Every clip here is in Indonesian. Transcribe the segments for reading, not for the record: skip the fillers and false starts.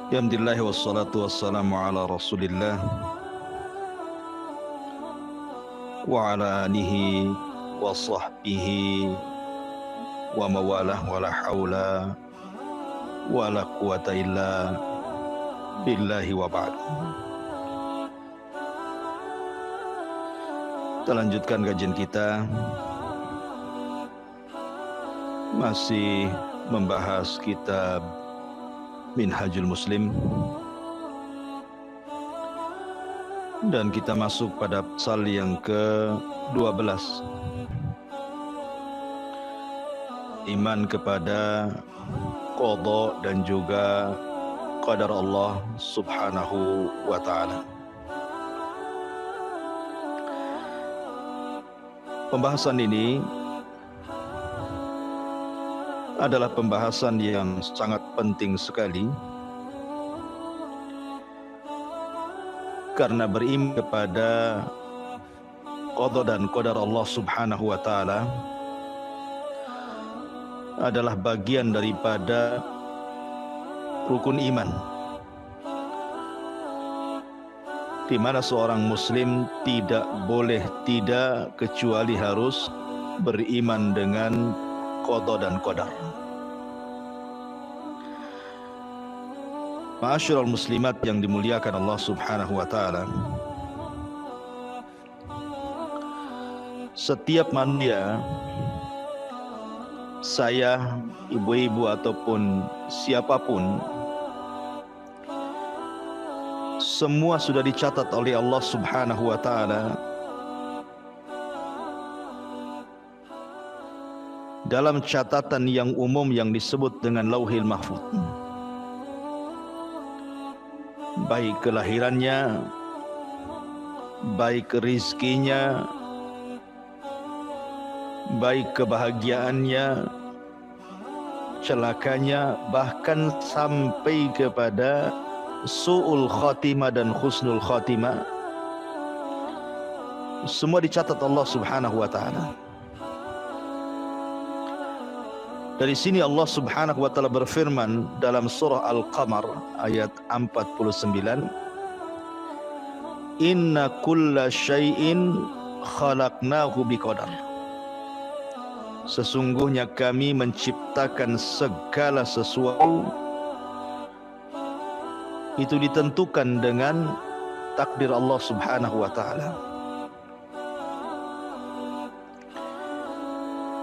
Alhamdulillah wassalatu wassalamu ala Rasulillah wa ala alihi wa sahbihi wa mawalah wa la hawla wa la quwata illa billahi wa ba'd. Kita lanjutkan kajian kita, masih membahas kitab Minhajul Muslim, dan kita masuk pada pasal yang ke-12, iman kepada qada dan juga qadar Allah subhanahu wa ta'ala. Pembahasan ini adalah pembahasan yang sangat penting sekali, karena beriman kepada qada dan qadar Allah subhanahu wa ta'ala adalah bagian daripada rukun iman, di mana seorang muslim tidak boleh tidak kecuali harus beriman dengan qada dan qadar. Ma'asyiral muslimat yang dimuliakan Allah subhanahu wa ta'ala, setiap manusia, saya, ibu-ibu ataupun siapapun, semua sudah dicatat oleh Allah subhanahu wa ta'ala dalam catatan yang umum yang disebut dengan Lauhil Mahfuz. Baik kelahirannya, baik rizkinya, baik kebahagiaannya, celakanya, bahkan sampai kepada su'ul khatimah dan husnul khatimah, semua dicatat Allah subhanahu wa ta'ala. Dari sini Allah subhanahu wa ta'ala berfirman dalam surah Al-Qamar ayat 49, Inna kulla syai'in khalaqnahu biqadar. Sesungguhnya kami menciptakan segala sesuatu itu ditentukan dengan takdir Allah subhanahu wa ta'ala.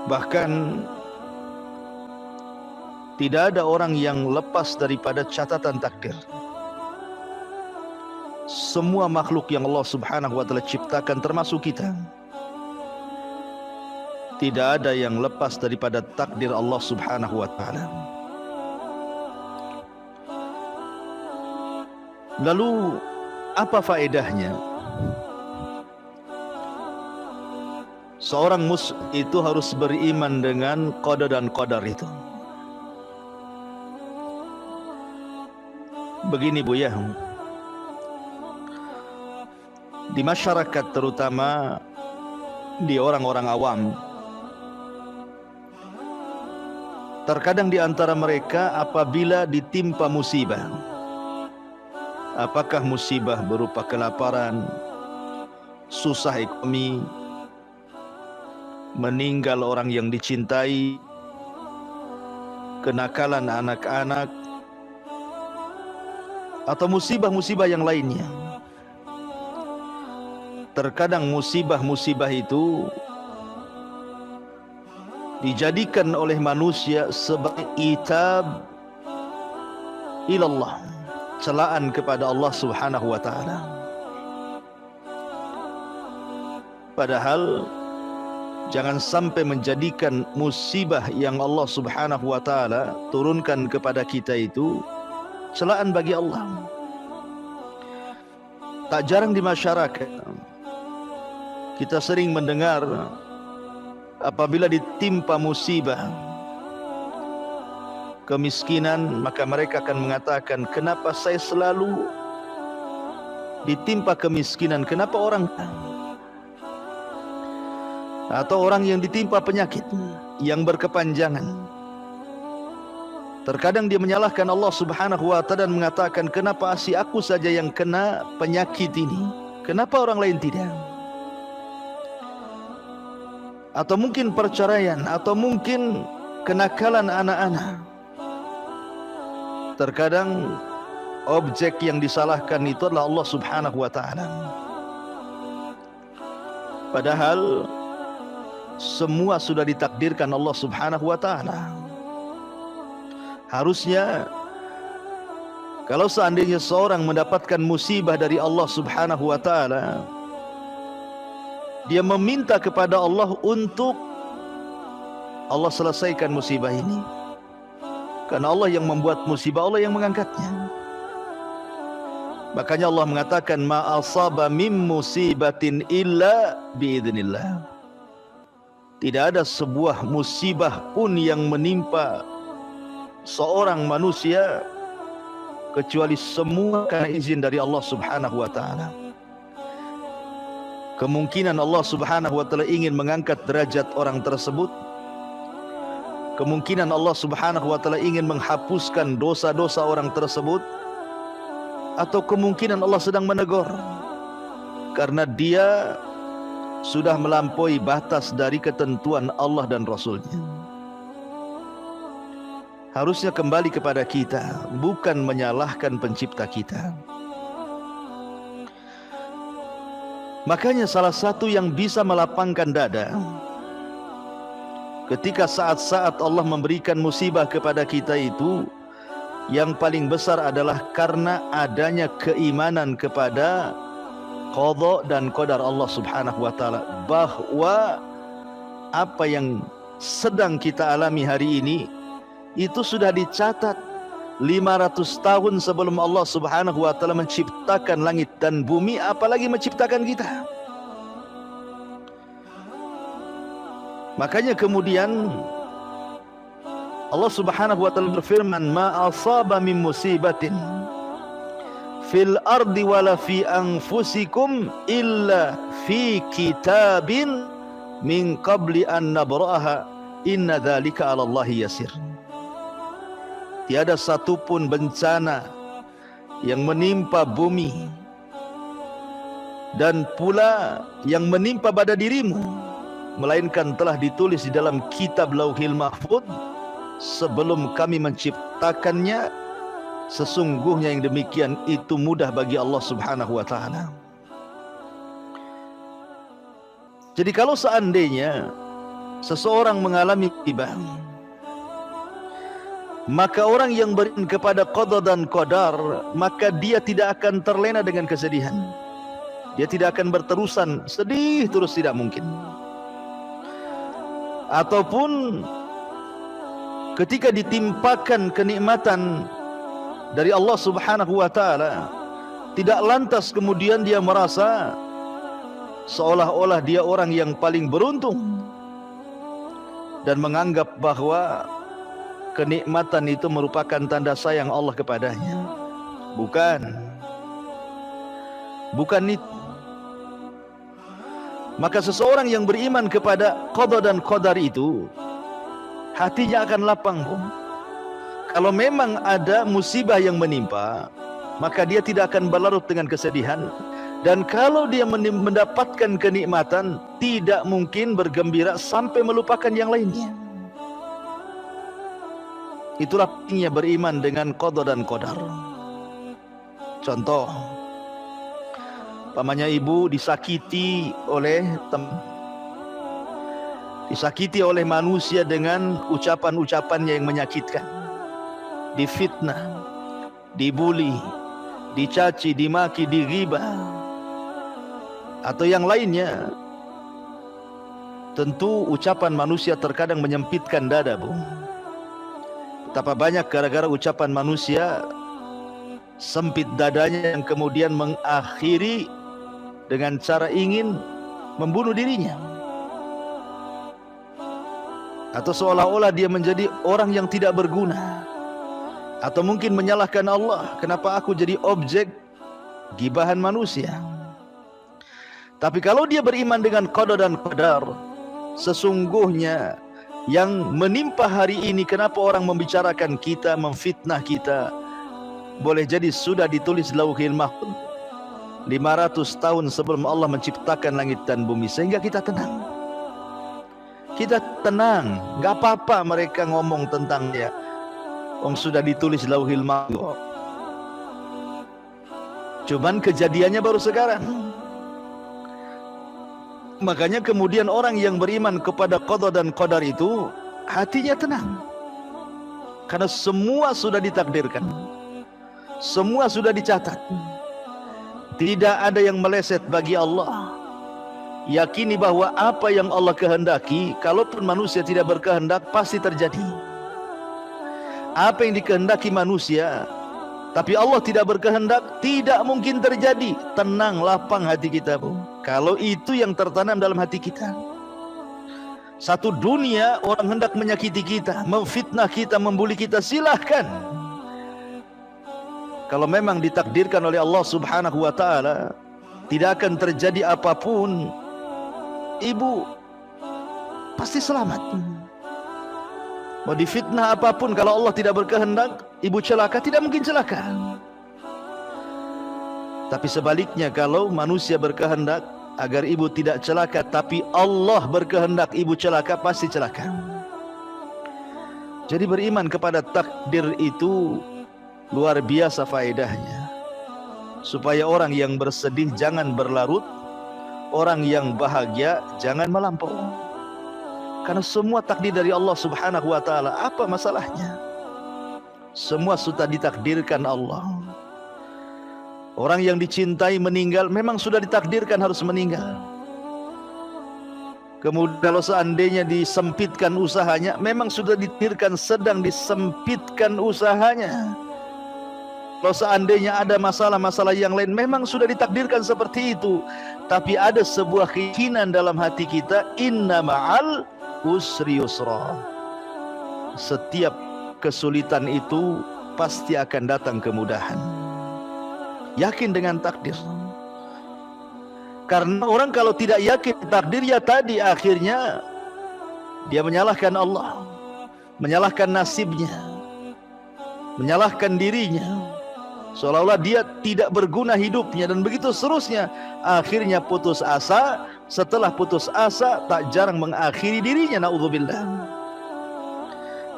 Bahkan tidak ada orang yang lepas daripada catatan takdir. Semua makhluk yang Allah subhanahu wa ta'ala ciptakan, termasuk kita, tidak ada yang lepas daripada takdir Allah subhanahu wa ta'ala. Lalu apa faedahnya? Seorang muslim itu harus beriman dengan qada dan qadar itu. Begini Bu ya, di masyarakat terutama di orang-orang awam, terkadang di antara mereka apabila ditimpa musibah, apakah musibah berupa kelaparan, susah ekonomi, meninggal orang yang dicintai, kenakalan anak-anak, atau musibah-musibah yang lainnya, terkadang musibah-musibah itu dijadikan oleh manusia sebagai itab ilallah, celaan kepada Allah subhanahu wa ta'ala. Padahal jangan sampai menjadikan musibah yang Allah subhanahu wa ta'ala turunkan kepada kita itu celaan bagi Allah. Tak jarang di masyarakat kita sering mendengar apabila ditimpa musibah kemiskinan, maka mereka akan mengatakan, kenapa saya selalu ditimpa kemiskinan? Kenapa orang atau orang yang ditimpa penyakit yang berkepanjangan? Terkadang dia menyalahkan Allah Subhanahu wa ta'ala dan mengatakan, kenapa si aku saja yang kena penyakit ini, kenapa orang lain tidak? Atau mungkin perceraian, atau mungkin kenakalan anak-anak. Terkadang objek yang disalahkan itu adalah Allah Subhanahu wa ta'ala. Padahal semua sudah ditakdirkan Allah Subhanahu wa ta'ala. Harusnya kalau seandainya seorang mendapatkan musibah dari Allah Subhanahu wa ta'ala, dia meminta kepada Allah untuk Allah selesaikan musibah ini. Karena Allah yang membuat musibah, Allah yang mengangkatnya. Makanya Allah mengatakan, ma asaba min musibatin illa biidznillah. Tidak ada sebuah musibah pun yang menimpa seorang manusia kecuali semua karena izin dari Allah Subhanahu wa ta'ala. Kemungkinan Allah Subhanahu wa ta'ala ingin mengangkat derajat orang tersebut. Kemungkinan Allah Subhanahu wa ta'ala ingin menghapuskan dosa-dosa orang tersebut. Atau kemungkinan Allah sedang menegur karena dia sudah melampaui batas dari ketentuan Allah dan Rasulnya. Harusnya kembali kepada kita, bukan menyalahkan pencipta kita. Makanya salah satu yang bisa melapangkan dada ketika saat-saat Allah memberikan musibah kepada kita itu, yang paling besar adalah karena adanya keimanan kepada qadha dan qadar Allah Subhanahu wa ta'ala, bahwa apa yang sedang kita alami hari ini itu sudah dicatat 500 tahun sebelum Allah Subhanahu wa ta'ala menciptakan langit dan bumi, apalagi menciptakan kita. Makanya kemudian Allah Subhanahu wa ta'ala berfirman, ma asaba min musibatin fil ardi wala fi anfusikum illa fi kitabin min qabli an nabra'aha inna dzalika 'ala Allahi yasir. Tiada satupun bencana yang menimpa bumi dan pula yang menimpa pada dirimu, melainkan telah ditulis di dalam kitab Lauhil Mahfuz sebelum kami menciptakannya. Sesungguhnya yang demikian itu mudah bagi Allah Subhanahu wa ta'ala. Jadi kalau seandainya seseorang mengalami musibah, maka orang yang beriman kepada qada dan qadar, maka dia tidak akan terlena dengan kesedihan. Dia tidak akan berterusan sedih terus, tidak mungkin. Ataupun ketika ditimpakan kenikmatan dari Allah Subhanahu wa ta'ala, tidak lantas kemudian dia merasa seolah-olah dia orang yang paling beruntung dan menganggap bahwa kenikmatan itu merupakan tanda sayang Allah kepadanya. Bukan itu. Maka seseorang yang beriman kepada qada dan qadar itu, hatinya akan lapang. Kalau memang ada musibah yang menimpa, maka dia tidak akan berlarut dengan kesedihan. Dan kalau dia mendapatkan kenikmatan, tidak mungkin bergembira sampai melupakan yang lainnya. Itulah pentingnya beriman dengan qada dan qadar. Contoh, pamannya ibu disakiti oleh manusia dengan ucapan-ucapannya yang menyakitkan, difitnah, dibuli, dicaci, dimaki, dighibah, atau yang lainnya. Tentu ucapan manusia terkadang menyempitkan dada, Bu. Betapa banyak gara-gara ucapan manusia sempit dadanya, yang kemudian mengakhiri dengan cara ingin membunuh dirinya, atau seolah-olah dia menjadi orang yang tidak berguna, atau mungkin menyalahkan Allah, kenapa aku jadi objek gibahan manusia. Tapi kalau dia beriman dengan qada dan qadar, sesungguhnya yang menimpa hari ini. Kenapa orang membicarakan kita, memfitnah kita? Boleh jadi sudah ditulis Lauhil Mahfuz 500 tahun sebelum Allah menciptakan langit dan bumi, sehingga kita tenang. Kita tenang, nggak apa-apa mereka ngomong tentang dia. Sudah ditulis Lauhil Mahfuz. Cuman kejadiannya baru sekarang. Makanya kemudian orang yang beriman kepada qada dan qadar itu hatinya tenang, karena semua sudah ditakdirkan, semua sudah dicatat. Tidak ada yang meleset bagi Allah. Yakini bahwa apa yang Allah kehendaki, kalaupun manusia tidak berkehendak, pasti terjadi. Apa yang dikehendaki manusia tapi Allah tidak berkehendak, tidak mungkin terjadi. Tenang, lapang hati kita, Bu. Kalau itu yang tertanam dalam hati kita. Satu dunia orang hendak menyakiti kita, memfitnah kita, membuli kita, silahkan. Kalau memang ditakdirkan oleh Allah Subhanahu wa ta'ala, tidak akan terjadi apapun, ibu pasti selamat. Mau difitnah apapun, kalau Allah tidak berkehendak, ibu celaka, tidak mungkin celaka. Tapi sebaliknya, kalau manusia berkehendak agar ibu tidak celaka, tapi Allah berkehendak ibu celaka, pasti celaka. Jadi beriman kepada takdir itu luar biasa faedahnya. Supaya orang yang bersedih jangan berlarut, orang yang bahagia jangan melampau. Karena semua takdir dari Allah Subhanahu wa ta'ala. Apa masalahnya? Semua sudah ditakdirkan Allah. Orang yang dicintai meninggal, memang sudah ditakdirkan harus meninggal. Kemudian kalau seandainya disempitkan usahanya, memang sudah ditakdirkan sedang disempitkan usahanya. Kalau seandainya ada masalah-masalah yang lain, memang sudah ditakdirkan seperti itu. Tapi ada sebuah keyakinan dalam hati kita, inna ma'al usri yusra. Setiap kesulitan itu pasti akan datang kemudahan. Yakin dengan takdir. Karena orang kalau tidak yakin takdir, ya tadi akhirnya dia menyalahkan Allah, menyalahkan nasibnya, menyalahkan dirinya, seolah-olah dia tidak berguna hidupnya, dan begitu seterusnya. Akhirnya putus asa, setelah putus asa tak jarang mengakhiri dirinya, naudzubillah.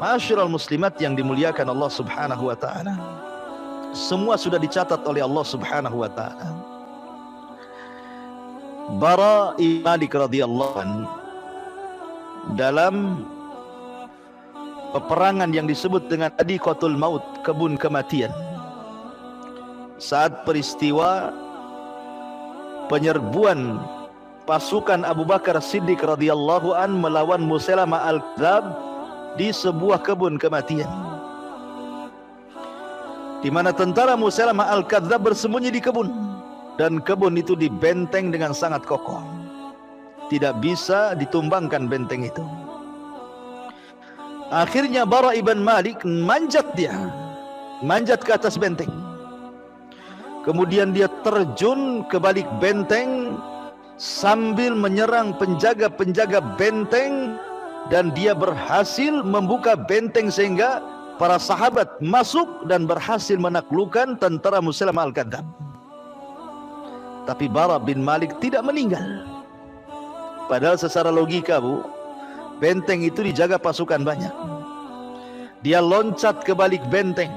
Ma'asyiral muslimat yang dimuliakan Allah Subhanahu wa ta'ala, semua sudah dicatat oleh Allah Subhanahu wa ta'ala. Bara bin Malik radhiyallahu anhu dalam peperangan yang disebut dengan Adiqatul Maut, kebun kematian, saat peristiwa penyerbuan pasukan Abu Bakar Siddiq radhiyallahu an melawan Musailamah al-Kadzab di sebuah kebun kematian, di mana tentara Musailamah al-Kadzab bersembunyi di kebun, dan kebun itu dibenteng dengan sangat kokoh, tidak bisa ditumbangkan benteng itu. Akhirnya Bara ibn Malik manjat ke atas benteng. Kemudian dia terjun ke balik benteng sambil menyerang penjaga-penjaga benteng, dan dia berhasil membuka benteng sehingga para sahabat masuk dan berhasil menaklukkan tentara Musailamah al-Kadzab. Tapi Bara bin Malik tidak meninggal. Padahal secara logika, Bu, benteng itu dijaga pasukan banyak. Dia loncat ke balik benteng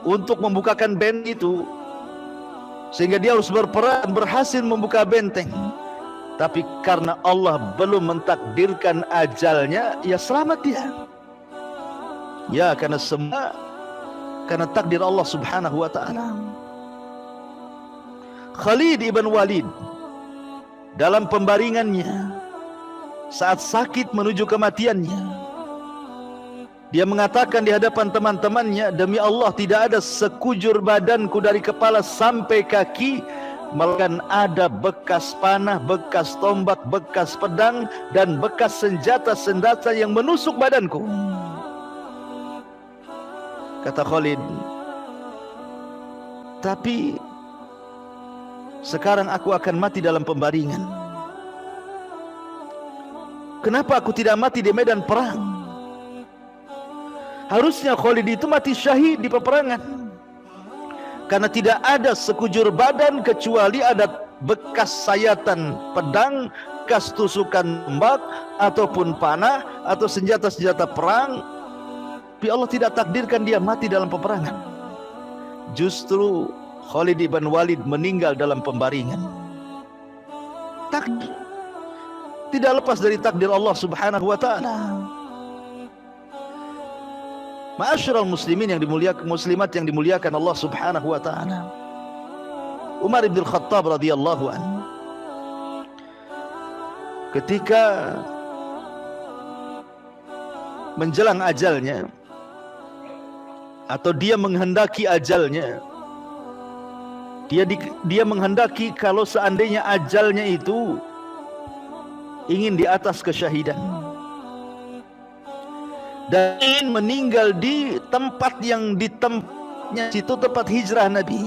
untuk membukakan benteng itu, sehingga dia harus berperan, berhasil membuka benteng. Tapi karena Allah belum mentakdirkan ajalnya, ya selamat dia. Ya, karena takdir Allah Subhanahu wa ta'ala. Khalid ibn Walid dalam pembaringannya saat sakit menuju kematiannya, dia mengatakan di hadapan teman-temannya, demi Allah tidak ada sekujur badanku dari kepala sampai kaki, melainkan ada bekas panah, bekas tombak, bekas pedang, dan bekas senjata-senjata yang menusuk badanku. Kata Khalid, tapi sekarang aku akan mati dalam pembaringan. kenapa aku tidak mati di medan perang? Harusnya Khalid itu mati syahid di peperangan, karena tidak ada sekujur badan kecuali ada bekas sayatan pedang, bekas tusukan tombak ataupun panah atau senjata-senjata perang. Tapi Allah tidak takdirkan dia mati dalam peperangan. Justru Khalid ibn Walid meninggal dalam pembaringan. Takdir tidak lepas dari takdir Allah Subhanahu wa taala. Ma'asyiral muslimin yang dimuliakan, muslimat yang dimuliakan Allah Subhanahu wa taala. Umar bin Khattab radhiyallahu anhu ketika menjelang ajalnya atau dia menghendaki ajalnya, dia menghendaki kalau seandainya ajalnya itu ingin di atas kesyahidan dan ingin meninggal di tempat yang di tempatnya situ tempat hijrah Nabi.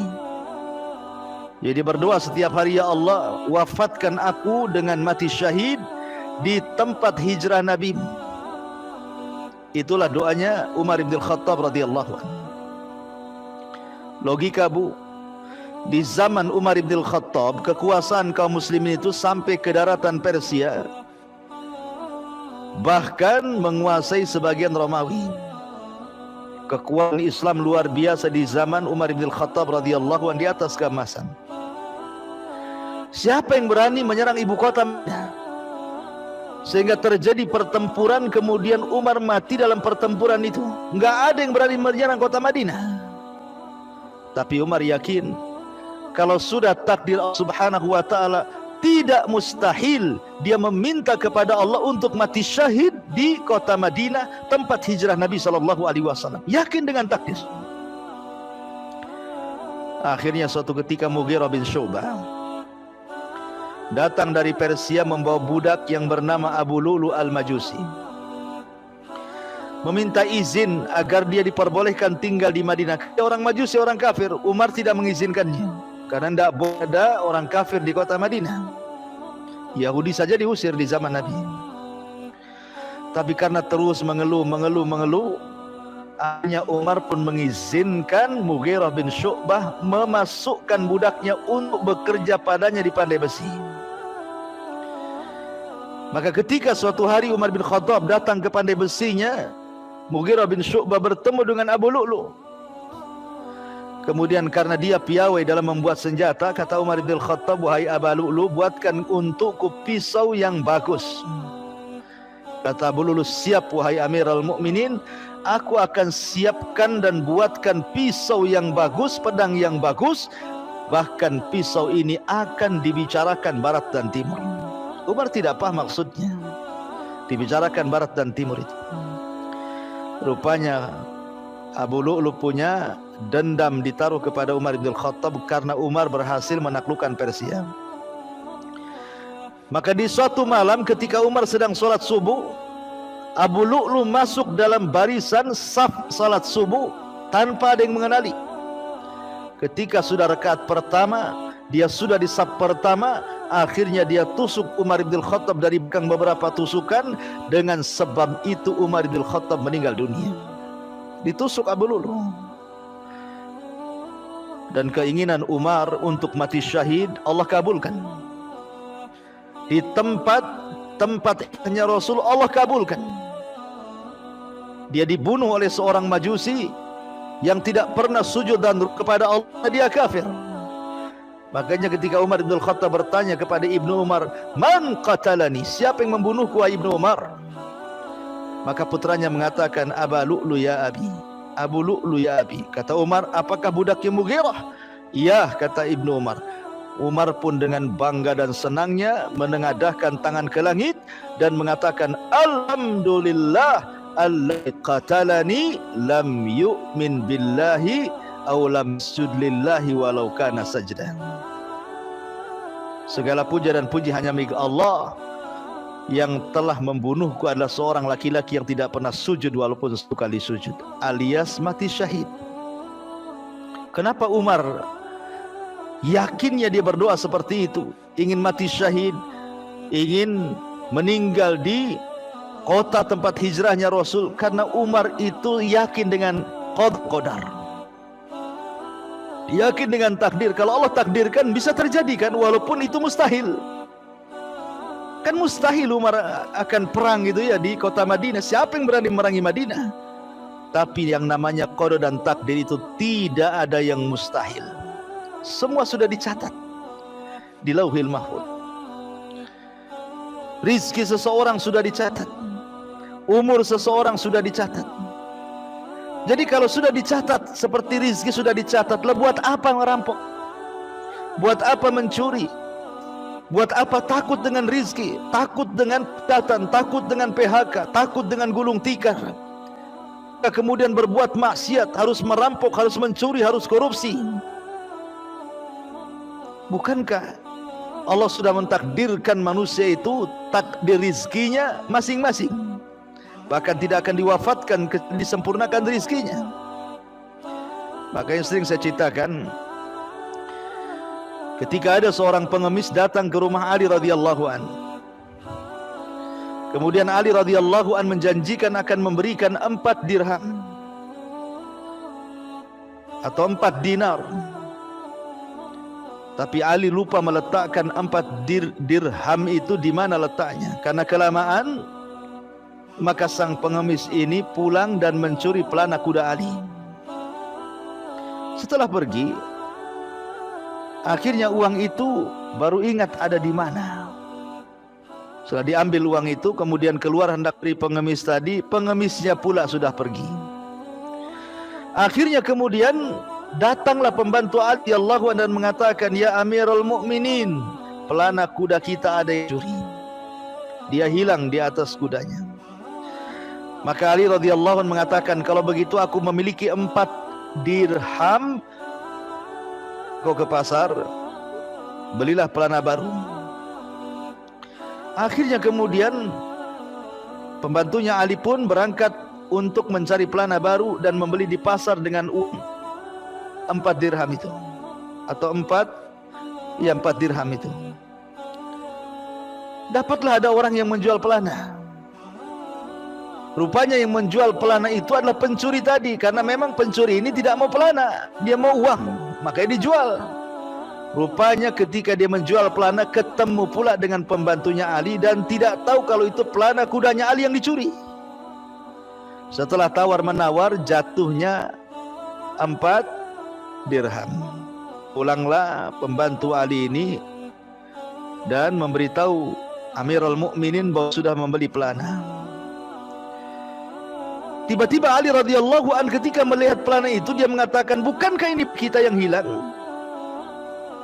Jadi berdoa setiap hari, ya Allah, wafatkan aku dengan mati syahid di tempat hijrah Nabi. Itulah doanya Umar bin Khattab radhiyallahu anhu. Logika bu, di zaman Umar bin Khattab kekuasaan kaum muslimin itu sampai ke daratan Persia, bahkan menguasai sebagian Romawi. Kekuatan Islam luar biasa di zaman Umar bin Khattab radhiyallahu anhu, di atas keemasan. Siapa yang berani menyerang ibu kota sehingga terjadi pertempuran, kemudian Umar mati dalam pertempuran itu? Enggak ada yang berani menyerang kota Madinah. Tapi Umar yakin kalau sudah takdir Allah Subhanahu wa taala, tidak mustahil dia meminta kepada Allah untuk mati syahid di kota Madinah, tempat hijrah Nabi sallallahu alaihi wasallam. Yakin dengan takdir. Akhirnya suatu ketika Mughirah bin Syu'bah datang dari Persia membawa budak yang bernama Abu Lu'lu' al-Majusi, meminta izin agar dia diperbolehkan tinggal di Madinah. Orang Majusi, orang kafir. Umar tidak mengizinkannya karena tidak boleh ada orang kafir di kota Madinah. Yahudi saja diusir di zaman Nabi. Tapi karena terus mengeluh, akhirnya Umar pun mengizinkan Mughirah bin Syu'bah memasukkan budaknya untuk bekerja padanya di pandai besi. Maka ketika suatu hari Umar bin Khattab datang ke pandai besinya, Mughirah bin Syu'bah bertemu dengan Abu Lu'lu'. Kemudian karena dia piawai dalam membuat senjata, kata Umar bin Khattab, wahai Abu Lu'lu', buatkan untukku pisau yang bagus. Kata Abu Lu'lu', siap wahai Amirul Mukminin, aku akan siapkan dan buatkan pisau yang bagus, pedang yang bagus. Bahkan pisau ini akan dibicarakan barat dan timur. Umar tidak paham maksudnya dibicarakan barat dan timur itu. Rupanya Abu Lu'lu' punya dendam ditaruh kepada Umar bin Khattab karena Umar berhasil menaklukkan Persia. Maka di suatu malam ketika Umar sedang sholat subuh, Abu Lu'lu' masuk dalam barisan saf salat subuh tanpa ada yang mengenali. Ketika sudah rakaat pertama, dia sudah di saf pertama, akhirnya dia tusuk Umar bin Khattab dari belakang beberapa tusukan. Dengan sebab itu Umar bin Khattab meninggal dunia. Ditusuk Abu Lu'lu'. Dan keinginan Umar untuk mati syahid Allah kabulkan. Di tempatnya Rasul Allah kabulkan. Dia dibunuh oleh seorang Majusi yang tidak pernah sujud dan kepada Allah, dia kafir. Makanya ketika Umar bin Khattab bertanya kepada Ibnu Umar, man qatalani, siapa yang membunuhku wahai Ibnu Umar? Maka putranya mengatakan, Aba Lu'lu ya abi, Abu Lu'lu ya abi. Kata Umar, apakah budaknya Mughirah? Iya, kata Ibnu Umar. Umar pun dengan bangga dan senangnya menengadahkan tangan ke langit dan mengatakan, alhamdulillah alladzi qatalani lam yu'min billahi aw lam yasjud lillahi walau kana sajdah. Segala puja dan puji hanya milik Allah. Yang telah membunuhku adalah seorang laki-laki yang tidak pernah sujud walaupun satu kali sujud, alias mati syahid. Kenapa Umar yakinnya dia berdoa seperti itu, ingin mati syahid, ingin meninggal di kota tempat hijrahnya Rasul, karena Umar itu yakin dengan qadar, yakin dengan takdir. Kalau Allah takdirkan bisa terjadi kan, walaupun itu mustahil. Kan mustahil Umar akan perang gitu ya di kota Madinah. Siapa yang berani merangi Madinah? Tapi yang namanya qada dan takdir itu tidak ada yang mustahil. Semua sudah dicatat di Lauhil Mahfuz. Rizki seseorang sudah dicatat, umur seseorang sudah dicatat. Jadi kalau sudah dicatat seperti rizki sudah dicatat, lah buat apa merampok? Buat apa mencuri? Buat apa takut dengan rizki? Takut dengan datang, takut dengan PHK, takut dengan gulung tikar. Kemudian berbuat maksiat, harus merampok, harus mencuri, harus korupsi. Bukankah Allah sudah mentakdirkan manusia itu takdir rizkinya masing-masing? Bahkan tidak akan diwafatkan, disempurnakan rizkinya. Makanya sering saya ceritakan, ketika ada seorang pengemis datang ke rumah Ali radhiyallahu an. Kemudian Ali radhiyallahu an menjanjikan akan memberikan 4 dirham atau 4 dinar. Tapi Ali lupa meletakkan 4 dirham itu di mana letaknya. Karena kelamaan, maka sang pengemis ini pulang dan mencuri pelana kuda Ali. Setelah pergi, akhirnya uang itu baru ingat ada di mana. Setelah diambil uang itu, kemudian keluar hendak beri pengemis tadi, pengemisnya pula sudah pergi. Akhirnya kemudian datanglah pembantu Ali radhiyallahu anhu dan mengatakan, "Ya Amirul Mukminin, pelana kuda kita ada yang curi. Dia hilang di atas kudanya." Maka Ali radhiyallahu anhu mengatakan, "Kalau begitu aku memiliki 4 dirham. Kau ke pasar, belilah pelana baru." Akhirnya kemudian pembantunya Ali pun berangkat untuk mencari pelana baru dan membeli di pasar dengan uang 4 dirham itu, atau 4 dirham itu. Dapatlah ada orang yang menjual pelana. Rupanya yang menjual pelana itu adalah pencuri tadi. Karena memang pencuri ini tidak mau pelana, dia mau uang, makanya dijual. Rupanya ketika dia menjual pelana, ketemu pula dengan pembantunya Ali dan tidak tahu kalau itu pelana kudanya Ali yang dicuri. Setelah tawar-menawar, jatuhnya 4 dirham. Pulanglah pembantu Ali ini dan memberitahu Amirul Mukminin bahwa sudah membeli pelana. Tiba-tiba Ali radhiyallahu an ketika melihat pelana itu, dia mengatakan, "Bukankah ini kita yang hilang?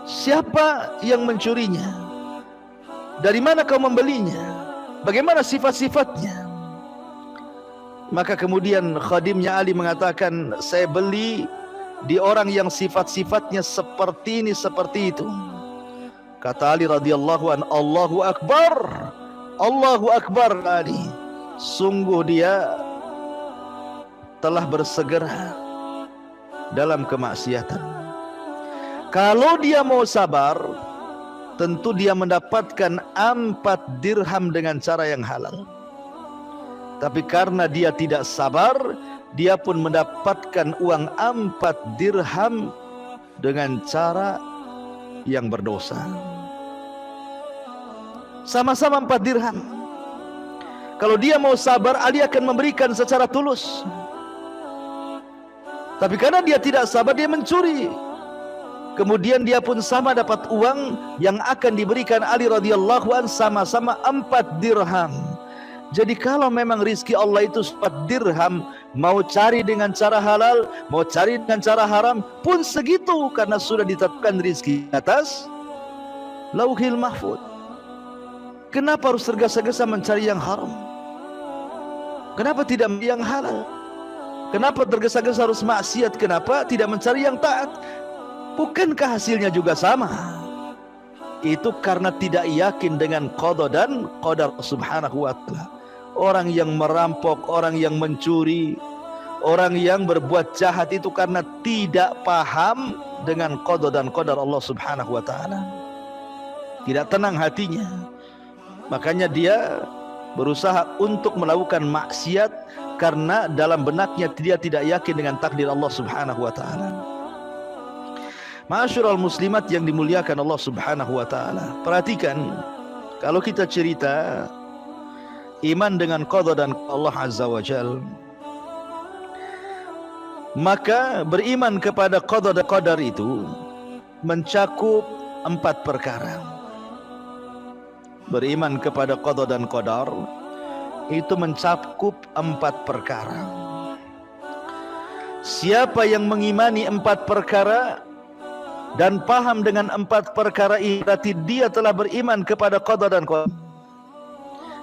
Siapa yang mencurinya? Dari mana kau membelinya? Bagaimana sifat-sifatnya?" Maka kemudian khadimnya Ali mengatakan, "Saya beli di orang yang sifat-sifatnya seperti ini, seperti itu." Kata Ali radhiyallahu an, "Allahu Akbar, Allahu Akbar Ali. Sungguh dia telah bersegera dalam kemaksiatan. Kalau dia mau sabar, tentu dia mendapatkan 4 dirham dengan cara yang halal. Tapi karena dia tidak sabar, dia pun mendapatkan uang 4 dirham dengan cara yang berdosa. Sama-sama 4 dirham. Kalau dia mau sabar, Ali akan memberikan secara tulus. Tapi karena dia tidak sabar, dia mencuri. Kemudian dia pun sama dapat uang yang akan diberikan Ali radhiyallahu an, sama-sama 4 dirham. Jadi kalau memang rizki Allah itu 4 dirham, mau cari dengan cara halal, mau cari dengan cara haram pun segitu, karena sudah ditetapkan rizki atas Lauhil Mahfuz. Kenapa harus tergesa-gesa mencari yang haram? Kenapa tidak yang halal? Kenapa tergesa-gesa harus maksiat? Kenapa tidak mencari yang taat? Bukankah hasilnya juga sama? Itu karena tidak yakin dengan qada dan qadar subhanahu wa ta'ala. Orang yang merampok, orang yang mencuri, orang yang berbuat jahat itu karena tidak paham dengan qada dan qadar Allah subhanahu wa ta'ala. Tidak tenang hatinya. Makanya dia berusaha untuk melakukan maksiat karena dalam benaknya dia tidak yakin dengan takdir Allah Subhanahu wa taala. Ma'asyiral muslimat yang dimuliakan Allah Subhanahu wa taala. Perhatikan, kalau kita cerita iman dengan qada dan Allah Azza wa Jalla, maka beriman kepada qada dan qadar itu mencakup 4 perkara. Beriman kepada qada dan qadar itu mencakup 4 perkara. Siapa yang mengimani 4 perkara dan paham dengan 4 perkara ini, berarti dia telah beriman kepada qada dan qadar.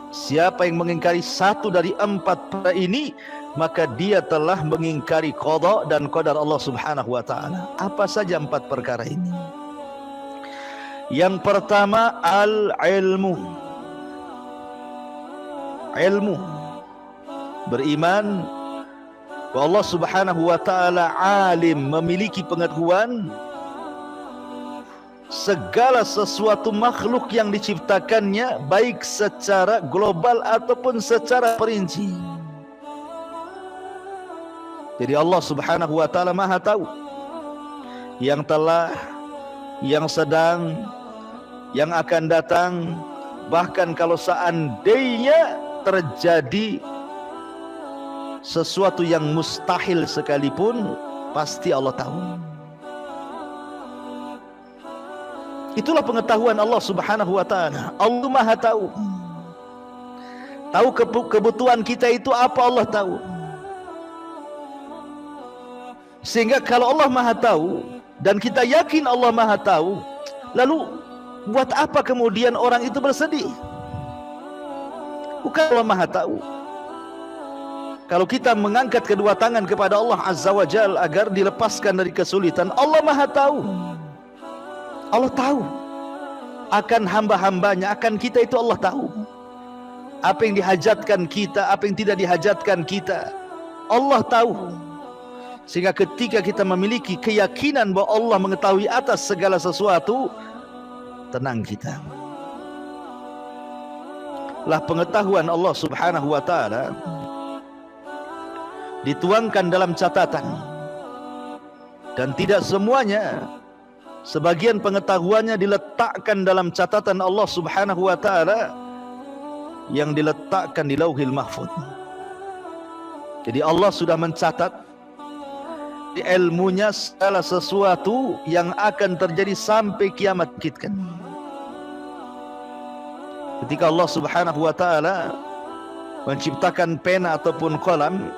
Siapa yang mengingkari 1 dari 4 perkara ini, maka dia telah mengingkari qada dan qadar Allah Subhanahu wa taala. Apa saja 4 perkara ini? Yang pertama, al-ilmu. Ilmu. Beriman bahwa Allah Subhanahu wa taala alim, memiliki pengetahuan segala sesuatu makhluk yang diciptakannya, baik secara global ataupun secara perinci. Jadi Allah Subhanahu wa taala Maha tahu yang telah, yang sedang, yang akan datang, bahkan kalau seandainya terjadi sesuatu yang mustahil sekalipun, pasti Allah tahu. Itulah pengetahuan Allah Subhanahu wa taala. Allah Maha tahu. Tahu kebutuhan kita itu apa, Allah tahu. Sehingga kalau Allah Maha tahu dan kita yakin Allah Maha tahu, lalu buat apa kemudian orang itu bersedih? Bukan Allah Maha tahu. Kalau kita mengangkat kedua tangan kepada Allah Azza wa Jalla agar dilepaskan dari kesulitan, Allah Maha tahu. Allah tahu akan hamba-hambanya, akan kita itu Allah tahu. Apa yang dihajatkan kita, apa yang tidak dihajatkan kita, Allah tahu. Sehingga ketika kita memiliki keyakinan bahwa Allah mengetahui atas segala sesuatu, tenang kita. Lah pengetahuan Allah Subhanahu wa taala dituangkan dalam catatan, dan tidak semuanya. Sebagian pengetahuannya diletakkan dalam catatan Allah Subhanahu wa taala yang diletakkan di Lauhil Mahfuz. Jadi Allah sudah mencatat di ilmunya segala sesuatu yang akan terjadi sampai kiamat kita. Ketika Allah Subhanahu wa taala menciptakan pena ataupun qalam,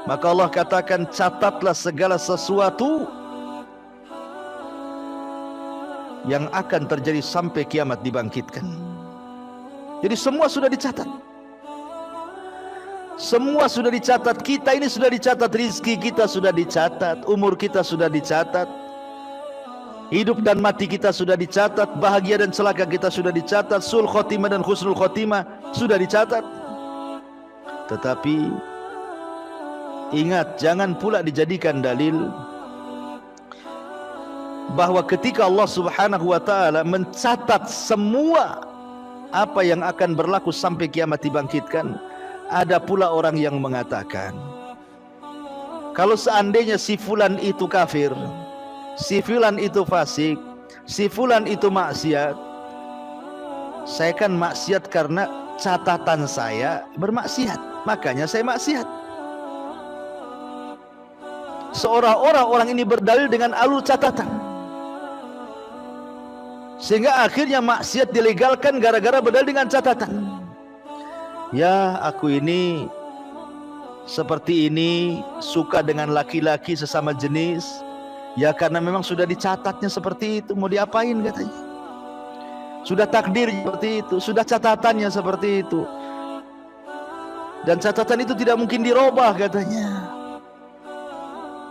maka Allah katakan, catatlah segala sesuatu yang akan terjadi sampai kiamat dibangkitkan. Jadi semua sudah dicatat. Semua sudah dicatat. Kita ini sudah dicatat, rizki kita sudah dicatat, umur kita sudah dicatat, hidup dan mati kita sudah dicatat, bahagia dan celaka kita sudah dicatat, sul khotimah dan husnul khotimah sudah dicatat. Tetapi ingat, jangan pula dijadikan dalil bahwa ketika Allah Subhanahu wa taala mencatat semua apa yang akan berlaku sampai kiamat dibangkitkan, ada pula orang yang mengatakan, kalau seandainya si fulan itu kafir, si fulan itu fasik, si fulan itu maksiat, saya kan maksiat karena catatan saya bermaksiat, makanya saya maksiat. Seolah-olah orang ini berdalil dengan alur catatan, sehingga akhirnya maksiat dilegalkan gara-gara berdalil dengan catatan. Ya, aku ini seperti ini, suka dengan laki-laki sesama jenis, ya karena memang sudah dicatatnya seperti itu, mau diapain katanya. Sudah takdir seperti itu, sudah catatannya seperti itu, dan catatan itu tidak mungkin dirubah katanya.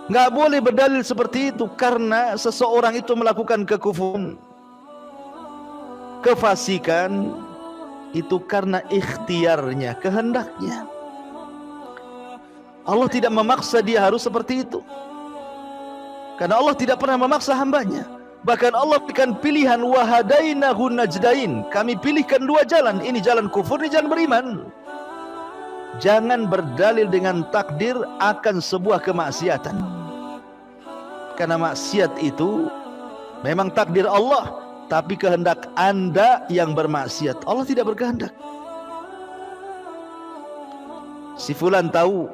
Nggak boleh berdalil seperti itu, karena seseorang itu melakukan kekufuran, kefasikan, itu karena ikhtiarnya, kehendaknya. Allah tidak memaksa dia harus seperti itu, karena Allah tidak pernah memaksa hambanya. Bahkan Allah berikan pilihan, wahadainahu najdain. Kami pilihkan dua jalan, ini jalan kufur, ini jalan beriman. Jangan berdalil dengan takdir akan sebuah kemaksiatan. Karena maksiat itu memang takdir Allah, tapi kehendak Anda yang bermaksiat. Allah tidak berkehendak. Si fulan tahu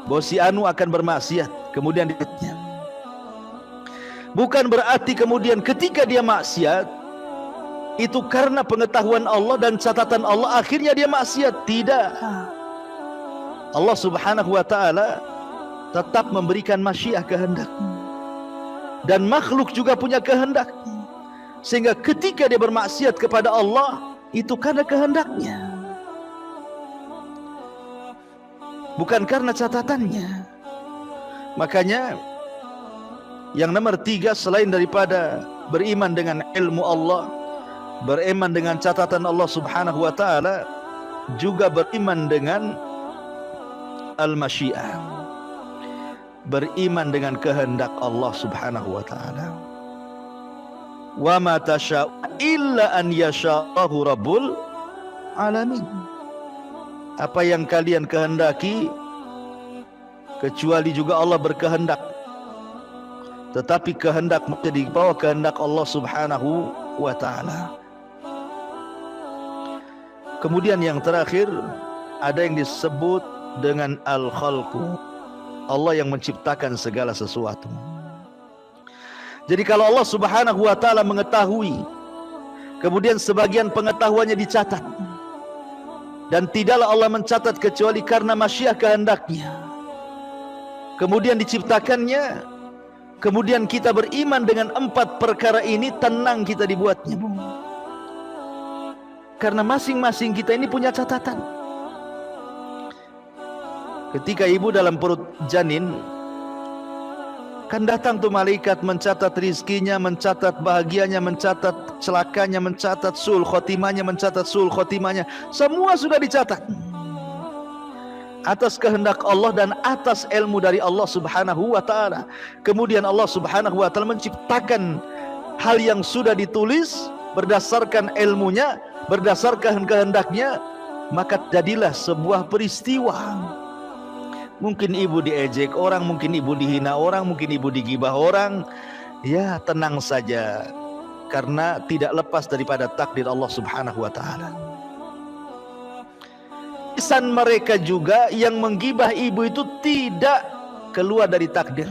bahwa si Anu akan bermaksiat, kemudian dikatnya. Bukan berarti kemudian ketika dia maksiat itu karena pengetahuan Allah dan catatan Allah akhirnya dia maksiat. Tidak. Allah Subhanahu wa ta'ala tetap memberikan masyiah, kehendak. Dan makhluk juga punya kehendak. Sehingga ketika dia bermaksiat kepada Allah, itu karena kehendaknya, bukan karena catatannya. Makanya yang nomor 3 selain daripada beriman dengan ilmu Allah, beriman dengan catatan Allah Subhanahu wa ta'ala, juga beriman dengan al-masyiah, beriman dengan kehendak Allah Subhanahu wa ta'ala. Wa ma tasha'u illa an yasha'ahu rabbul alamin. Apa yang kalian kehendaki kecuali juga Allah berkehendak, tetapi kehendak menjadi bawah kehendak Allah Subhanahu wa ta'ala. Kemudian yang terakhir ada yang disebut dengan al-khalqu, Allah yang menciptakan segala sesuatu. Jadi kalau Allah Subhanahu wa ta'ala mengetahui, kemudian sebagian pengetahuannya dicatat, dan tidaklah Allah mencatat kecuali karena masyiah kehendaknya, kemudian diciptakannya, kemudian kita beriman dengan 4 perkara ini, tenang kita dibuatnya, karena masing-masing kita ini punya catatan. Ketika ibu dalam perut janin, kan datang tuh malaikat mencatat rizkinya, mencatat bahagianya, mencatat celakanya, mencatat sul khotimahnya, mencatat sul khotimahnya. Semua sudah dicatat atas kehendak Allah dan atas ilmu dari Allah Subhanahu wa ta'ala. Kemudian Allah Subhanahu wa ta'ala menciptakan hal yang sudah ditulis berdasarkan ilmunya, berdasarkan kehendaknya, maka jadilah sebuah peristiwa. Mungkin ibu diejek orang, mungkin ibu dihina orang, mungkin ibu digibah orang. Ya, tenang saja, karena tidak lepas daripada takdir Allah Subhanahu wa ta'ala. Lisan mereka juga yang menggibah ibu itu tidak keluar dari takdir.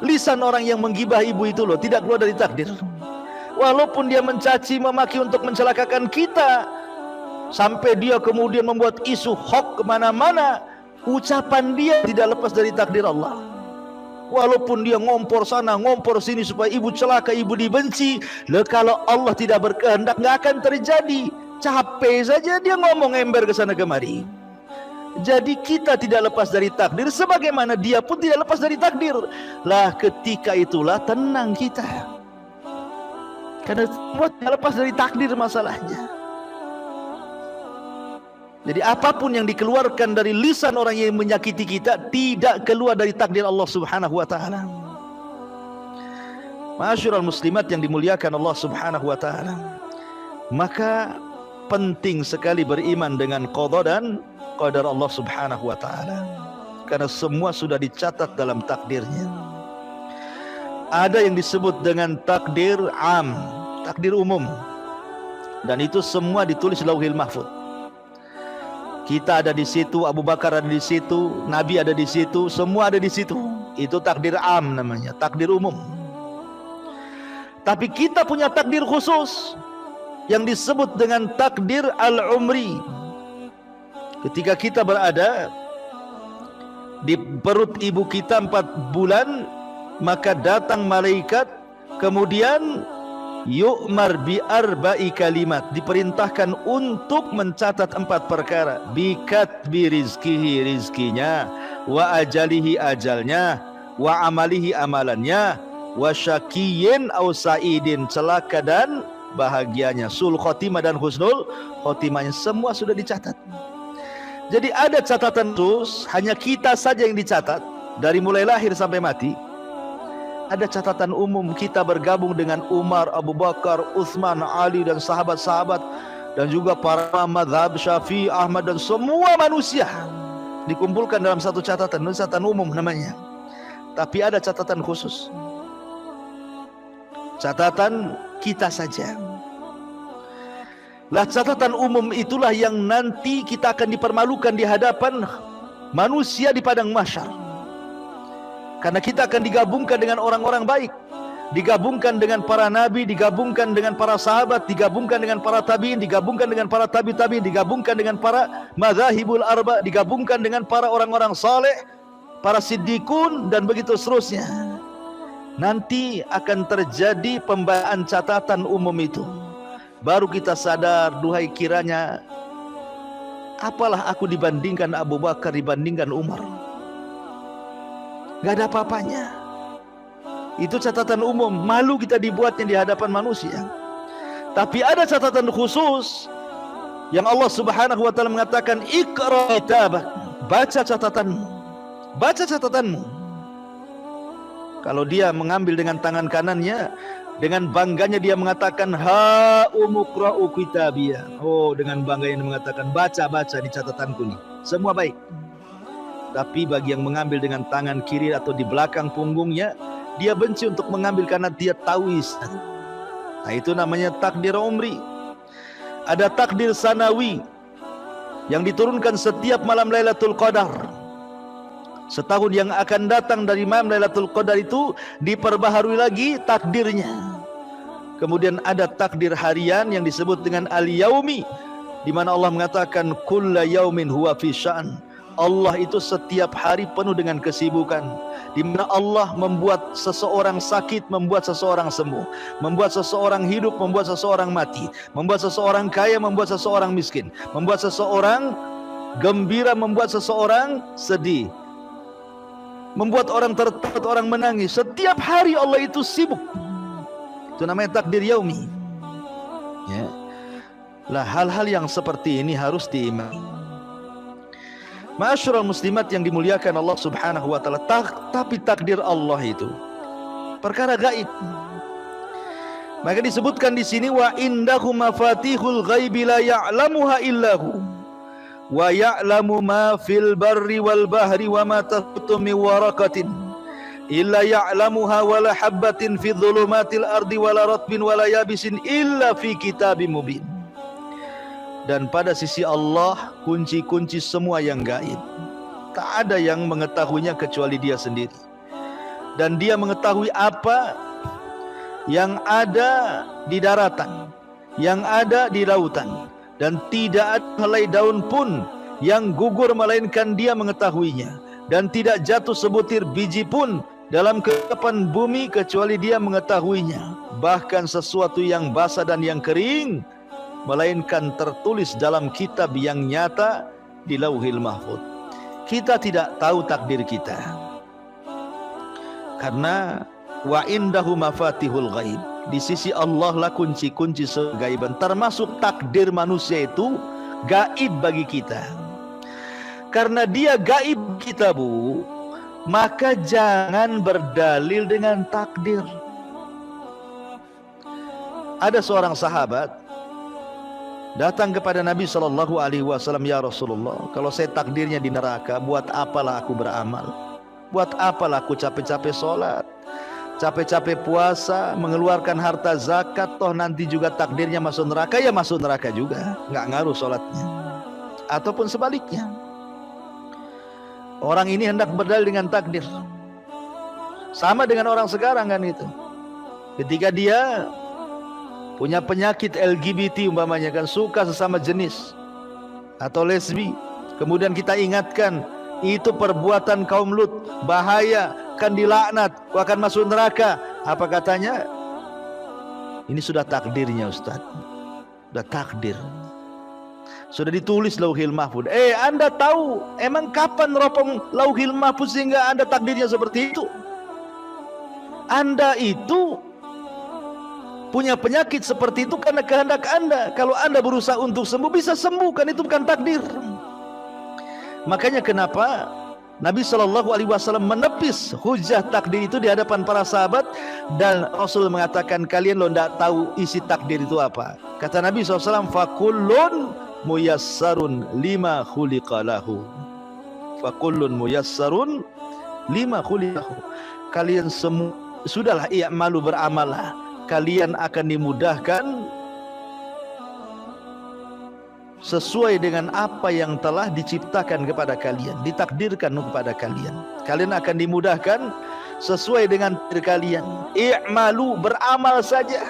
Lisan orang yang menggibah ibu itu loh, tidak keluar dari takdir. Walaupun dia mencaci, memaki untuk mencelakakan kita, sampai dia kemudian membuat isu hoax kemana-mana, ucapan dia tidak lepas dari takdir Allah. Walaupun dia ngompor sana ngompor sini supaya ibu celaka, ibu dibenci, kalau Allah tidak berkehendak nggak akan terjadi. Capek saja dia ngomong ember ke sana kemari. Jadi kita tidak lepas dari takdir, sebagaimana dia pun tidak lepas dari takdir. Lah ketika itulah tenang kita, karena semua tidak lepas dari takdir masalahnya. Jadi apapun yang dikeluarkan dari lisan orang yang menyakiti kita tidak keluar dari takdir Allah Subhanahu wa ta'ala. Ma'asyiral muslimat yang dimuliakan Allah Subhanahu wa ta'ala, maka penting sekali beriman dengan qada dan qadar Allah Subhanahu wa ta'ala, karena semua sudah dicatat dalam takdirnya. Ada yang disebut dengan takdir am, takdir umum, dan itu semua ditulis Lauhil Mahfuz. Kita ada di situ, Abu Bakar ada di situ, Nabi ada di situ, semua ada di situ. Itu takdir am namanya, takdir umum. Tapi kita punya takdir khusus yang disebut dengan takdir al-umri. Ketika kita berada di perut ibu kita 4 bulan, maka datang malaikat, kemudian yu'mar bi arba'i kalimat, diperintahkan untuk mencatat 4 perkara. Bikatbi rizkihi, rizkinya, wa ajalihi, ajalnya, wa amalihi, amalannya, wa syakiyin au sa'idin, celaka dan bahagianya, sul khotimah dan husnul khotimahnya, semua sudah dicatat. Jadi ada catatan khusus, hanya kita saja yang dicatat dari mulai lahir sampai mati. Ada catatan umum, kita bergabung dengan Umar, Abu Bakar, Utsman, Ali dan sahabat-sahabat, dan juga para mazhab Syafi'i, Ahmad dan semua manusia dikumpulkan dalam satu catatan umum namanya. Tapi ada catatan khusus, catatan kita saja. Lah catatan umum itulah yang nanti kita akan dipermalukan di hadapan manusia di padang mahsyar. Karena kita akan digabungkan dengan orang-orang baik, digabungkan dengan para nabi, digabungkan dengan para sahabat, digabungkan dengan para tabi'in, digabungkan dengan para tabi'in, digabungkan dengan para madzhabul arba, digabungkan dengan para orang-orang saleh, para siddiqun, dan begitu seterusnya. Nanti akan terjadi pembacaan catatan umum itu. Baru kita sadar, duhai kiranya apalah aku dibandingkan Abu Bakar, dibandingkan Umar. Gak ada apa-apanya. Itu catatan umum, malu kita dibuatnya di hadapan manusia. Tapi ada catatan khusus yang Allah Subhanahu wa taala mengatakan, Iqra kitabak, baca catatanmu. Baca catatanmu. Kalau dia mengambil dengan tangan kanannya, dengan bangganya dia mengatakan, ha umuqra'u kitabiyah. Oh, dengan bangganya dia mengatakan, baca-baca di catatanku nih, semua baik. Tapi bagi yang mengambil dengan tangan kiri atau di belakang punggungnya, dia benci untuk mengambil karena dia tahu Islam. Nah, itu namanya takdir umri. Ada takdir sanawi yang diturunkan setiap malam Lailatul Qadar. Setahun yang akan datang dari malam Lailatul Qadar itu diperbaharui lagi takdirnya. Kemudian ada takdir harian yang disebut dengan al-yaumi, di mana Allah mengatakan kulla yaumin huwa fi sya'n. Allah itu setiap hari penuh dengan kesibukan, di mana Allah membuat seseorang sakit, membuat seseorang sembuh, membuat seseorang hidup, membuat seseorang mati, membuat seseorang kaya, membuat seseorang miskin, membuat seseorang gembira, membuat seseorang sedih, membuat orang tertawa, orang menangis. Setiap hari Allah itu sibuk. Itu namanya takdir yaumi. Ya. Lah hal-hal yang seperti ini harus diimani. Ma'asyiral muslimat yang dimuliakan Allah Subhanahu wa taala, tapi takdir Allah itu perkara gaib. Maka disebutkan di sini, wa indahu mafatihul ghaibi la ya'lamuha illahu wa ya'lamu ma fil barri wal bahri wa ma tasqutu min waraqatin illa ya'lamuha wa la habatin fi dhulumatil ardi wa la ratbin wa la yabisin illa fi kitabim mubin. Dan pada sisi Allah kunci-kunci semua yang gaib, tak ada yang mengetahuinya kecuali Dia sendiri. Dan Dia mengetahui apa yang ada di daratan, yang ada di lautan, dan tidak ada helai daun pun yang gugur melainkan Dia mengetahuinya, dan tidak jatuh sebutir biji pun dalam kegelapan bumi kecuali Dia mengetahuinya. Bahkan sesuatu yang basah dan yang kering melainkan tertulis dalam kitab yang nyata di Lauhil Mahfuz. Kita tidak tahu takdir kita, karena wa indahu mafatihul ghaib, di sisi Allah lah kunci-kunci segaiban, termasuk takdir manusia itu gaib bagi kita. Karena Dia gaib kita, Bu, maka jangan berdalil dengan takdir. Ada seorang sahabat datang kepada Nabi SAW, ya Rasulullah, kalau saya takdirnya di neraka, buat apalah aku beramal? Buat apalah aku capek-capek sholat, capek-capek puasa, mengeluarkan harta zakat, toh nanti juga takdirnya masuk neraka, ya masuk neraka juga, nggak ngaruh sholatnya. Ataupun sebaliknya, orang ini hendak berdalil dengan takdir. Sama dengan orang sekarang kan itu. Ketika dia punya penyakit LGBT umpamanya, kan suka sesama jenis atau lesbi, kemudian kita ingatkan itu perbuatan kaum Lut, bahaya, kan dilaknat, kau akan masuk neraka. Apa katanya? Ini sudah takdirnya Ustaz, sudah takdir, sudah ditulis Lauhil Mahfuz. Anda tahu emang kapan ropong Lauhil Mahfuz sehingga Anda takdirnya seperti itu? Anda itu punya penyakit seperti itu karena kehendak Anda. Kalau Anda berusaha untuk sembuh, bisa sembuh, kan itu bukan takdir. Makanya kenapa Nabi SAW menepis hujah takdir itu di hadapan para sahabat, dan Rasul mengatakan, kalian lo tidak tahu isi takdir itu apa. Kata Nabi SAW, fakullun muyassarun lima khuliqalahu. Fakullun muyassarun lima khuliqalahu. Kalian semua sudahlah, i'malu, beramallah, kalian akan dimudahkan sesuai dengan apa yang telah diciptakan kepada kalian, ditakdirkan kepada kalian. Kalian akan dimudahkan sesuai dengan takdir kalian. I'malu, beramal saja.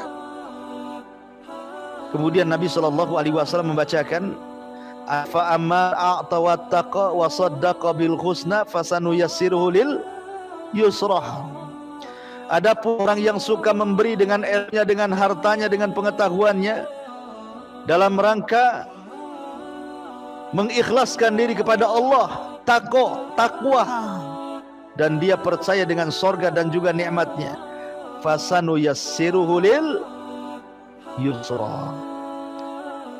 Kemudian Nabi SAW membacakan, fa amma a'ta wattaqa wa saddaqa bil husna fasanuyassiruhu lil yusrah. Adapun orang yang suka memberi dengan ilmunya, dengan hartanya, dengan pengetahuannya, dalam rangka mengikhlaskan diri kepada Allah, takwa, dan dia percaya dengan sorga dan juga nikmatnya, fasanuyassiruhu lil yusra.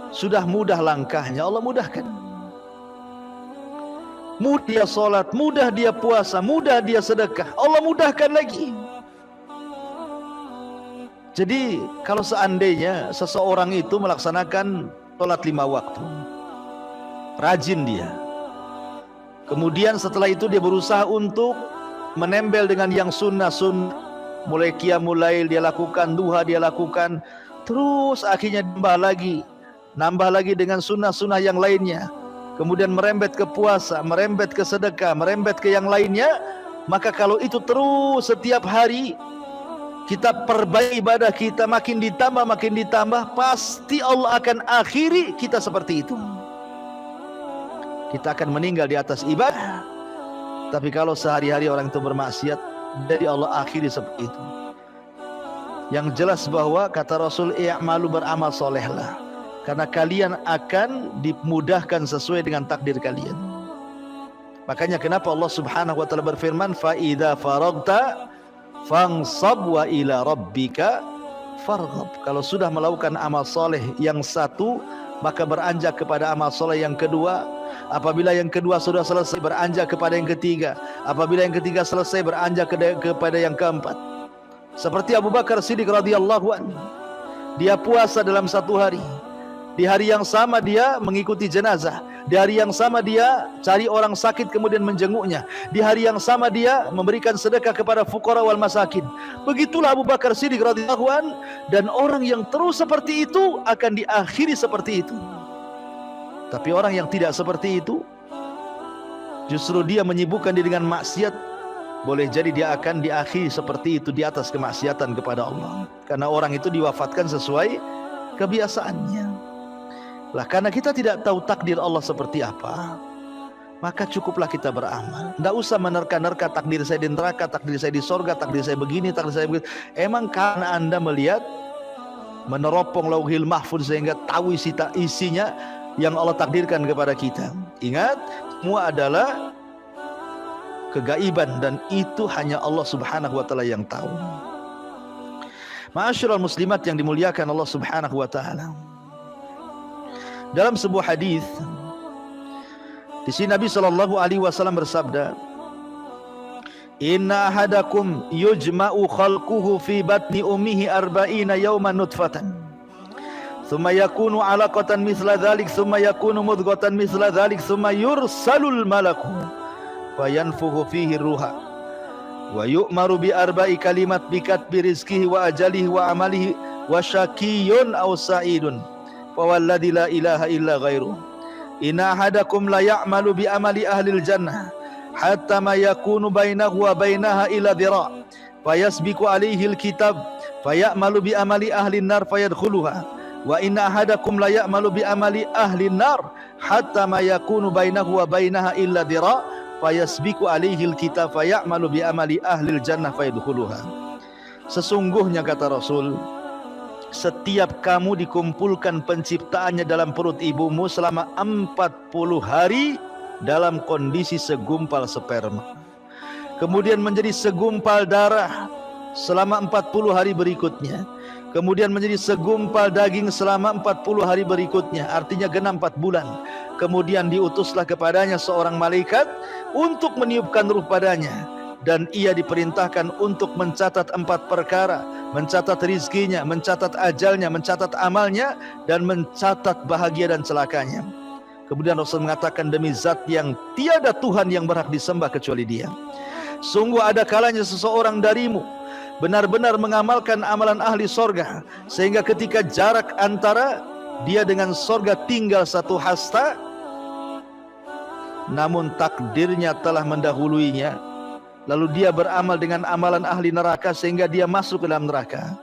Sudah mudah langkahnya, Allah mudahkan. Mudah dia solat, mudah dia puasa, mudah dia sedekah, Allah mudahkan lagi. Jadi kalau seandainya seseorang itu melaksanakan solat 5 waktu, rajin dia, kemudian setelah itu dia berusaha untuk menempel dengan yang sunnah, mulai qiyamul lail dia lakukan, duha dia lakukan, terus akhirnya nambah lagi dengan sunnah yang lainnya, kemudian merembet ke puasa, merembet ke sedekah, merembet ke yang lainnya. Maka kalau itu terus setiap hari kita perbaiki ibadah kita, makin ditambah, pasti Allah akan akhiri kita seperti itu. Kita akan meninggal di atas ibadah. Tapi kalau sehari-hari orang itu bermaksiat, dari Allah akhiri seperti itu. Yang jelas bahwa kata Rasul, i'malu, beramal solehlah, karena kalian akan dimudahkan sesuai dengan takdir kalian. Makanya kenapa Allah Subhanahu wa taala berfirman, fa idza faragta fansab wa ila rabbika farghab. Kalau sudah melakukan amal soleh yang satu, maka beranjak kepada amal soleh yang kedua. Apabila yang kedua sudah selesai, beranjak kepada yang ketiga. Apabila yang ketiga selesai, beranjak kepada yang keempat. Seperti Abu Bakar Siddiq radhiyallahu anhu, dia puasa dalam satu hari. Di hari yang sama dia mengikuti jenazah. Di hari yang sama dia cari orang sakit kemudian menjenguknya. Di hari yang sama dia memberikan sedekah kepada fuqara wal masakin. Begitulah Abu Bakar Siddiq radhiyallahu anhu, dan orang yang terus seperti itu akan diakhiri seperti itu. Tapi orang yang tidak seperti itu, justru dia menyibukkan diri dengan maksiat, boleh jadi dia akan diakhiri seperti itu, di atas kemaksiatan kepada Allah. Karena orang itu diwafatkan sesuai kebiasaannya. Lah karena kita tidak tahu takdir Allah seperti apa, maka cukuplah kita beramal. Tidak usah menerka-nerka takdir saya di neraka, takdir saya di sorga, takdir saya begini, takdir saya begitu. Emang karena Anda melihat, meneropong lauhil mahfuz sehingga tahu isinya yang Allah takdirkan kepada kita. Ingat, semua adalah kegaiban, dan itu hanya Allah Subhanahu wa taala yang tahu. Ma'asyiral muslimat yang dimuliakan Allah Subhanahu wa taala. Dalam sebuah hadis, di sini Nabi sallallahu alaihi wasallam bersabda, "Inna ahadakum yujma'u khalquhu fi batni ummihi 40 yawman nutfatan. Thumma yakunu 'alaqatan mithla dhalik, thumma yakunu mudghatan mithla dhalik, thumma yursalul malaku fayanfukhu fihi ruha wa yu'maru bi 4 kalimat bi katbi rizqihi wa ajalihi wa amalihi wa syaqiyyun aw sa'idun. Fawalladzi la ilaha illa ghairuh. Inna ahadakum la ya'malu bi amali ahlil jannah hatta ma yakunu bainahu wa bainaha ila dhira' fayasbiqu alaihi alkitab fayamalu bi amali ahlin nar fayadkhuluha. Wa inna ahadakum la ya'malu bi amali ahlin nar hatta ma yakunu bainahu wa bainaha illa dhira' fayasbiqu alaihi alkitab fayamalu bi amali ahlil jannah fayadkhuluha." Sesungguhnya kata Rasul, setiap kamu dikumpulkan penciptaannya dalam perut ibumu selama 40 hari dalam kondisi segumpal sperma, kemudian menjadi segumpal darah selama 40 hari berikutnya, kemudian menjadi segumpal daging selama 40 hari berikutnya, artinya genap 4 bulan. Kemudian diutuslah kepadanya seorang malaikat untuk meniupkan ruh padanya, dan ia diperintahkan untuk mencatat 4 perkara, mencatat rizkinya, mencatat ajalnya, mencatat amalnya, dan mencatat bahagia dan celakanya. Kemudian Rasul mengatakan, demi zat yang tiada Tuhan yang berhak disembah kecuali Dia, sungguh ada kalanya seseorang darimu benar-benar mengamalkan amalan ahli sorga, sehingga ketika jarak antara dia dengan sorga tinggal 1 hasta, namun takdirnya telah mendahuluinya, lalu dia beramal dengan amalan ahli neraka sehingga dia masuk ke dalam neraka.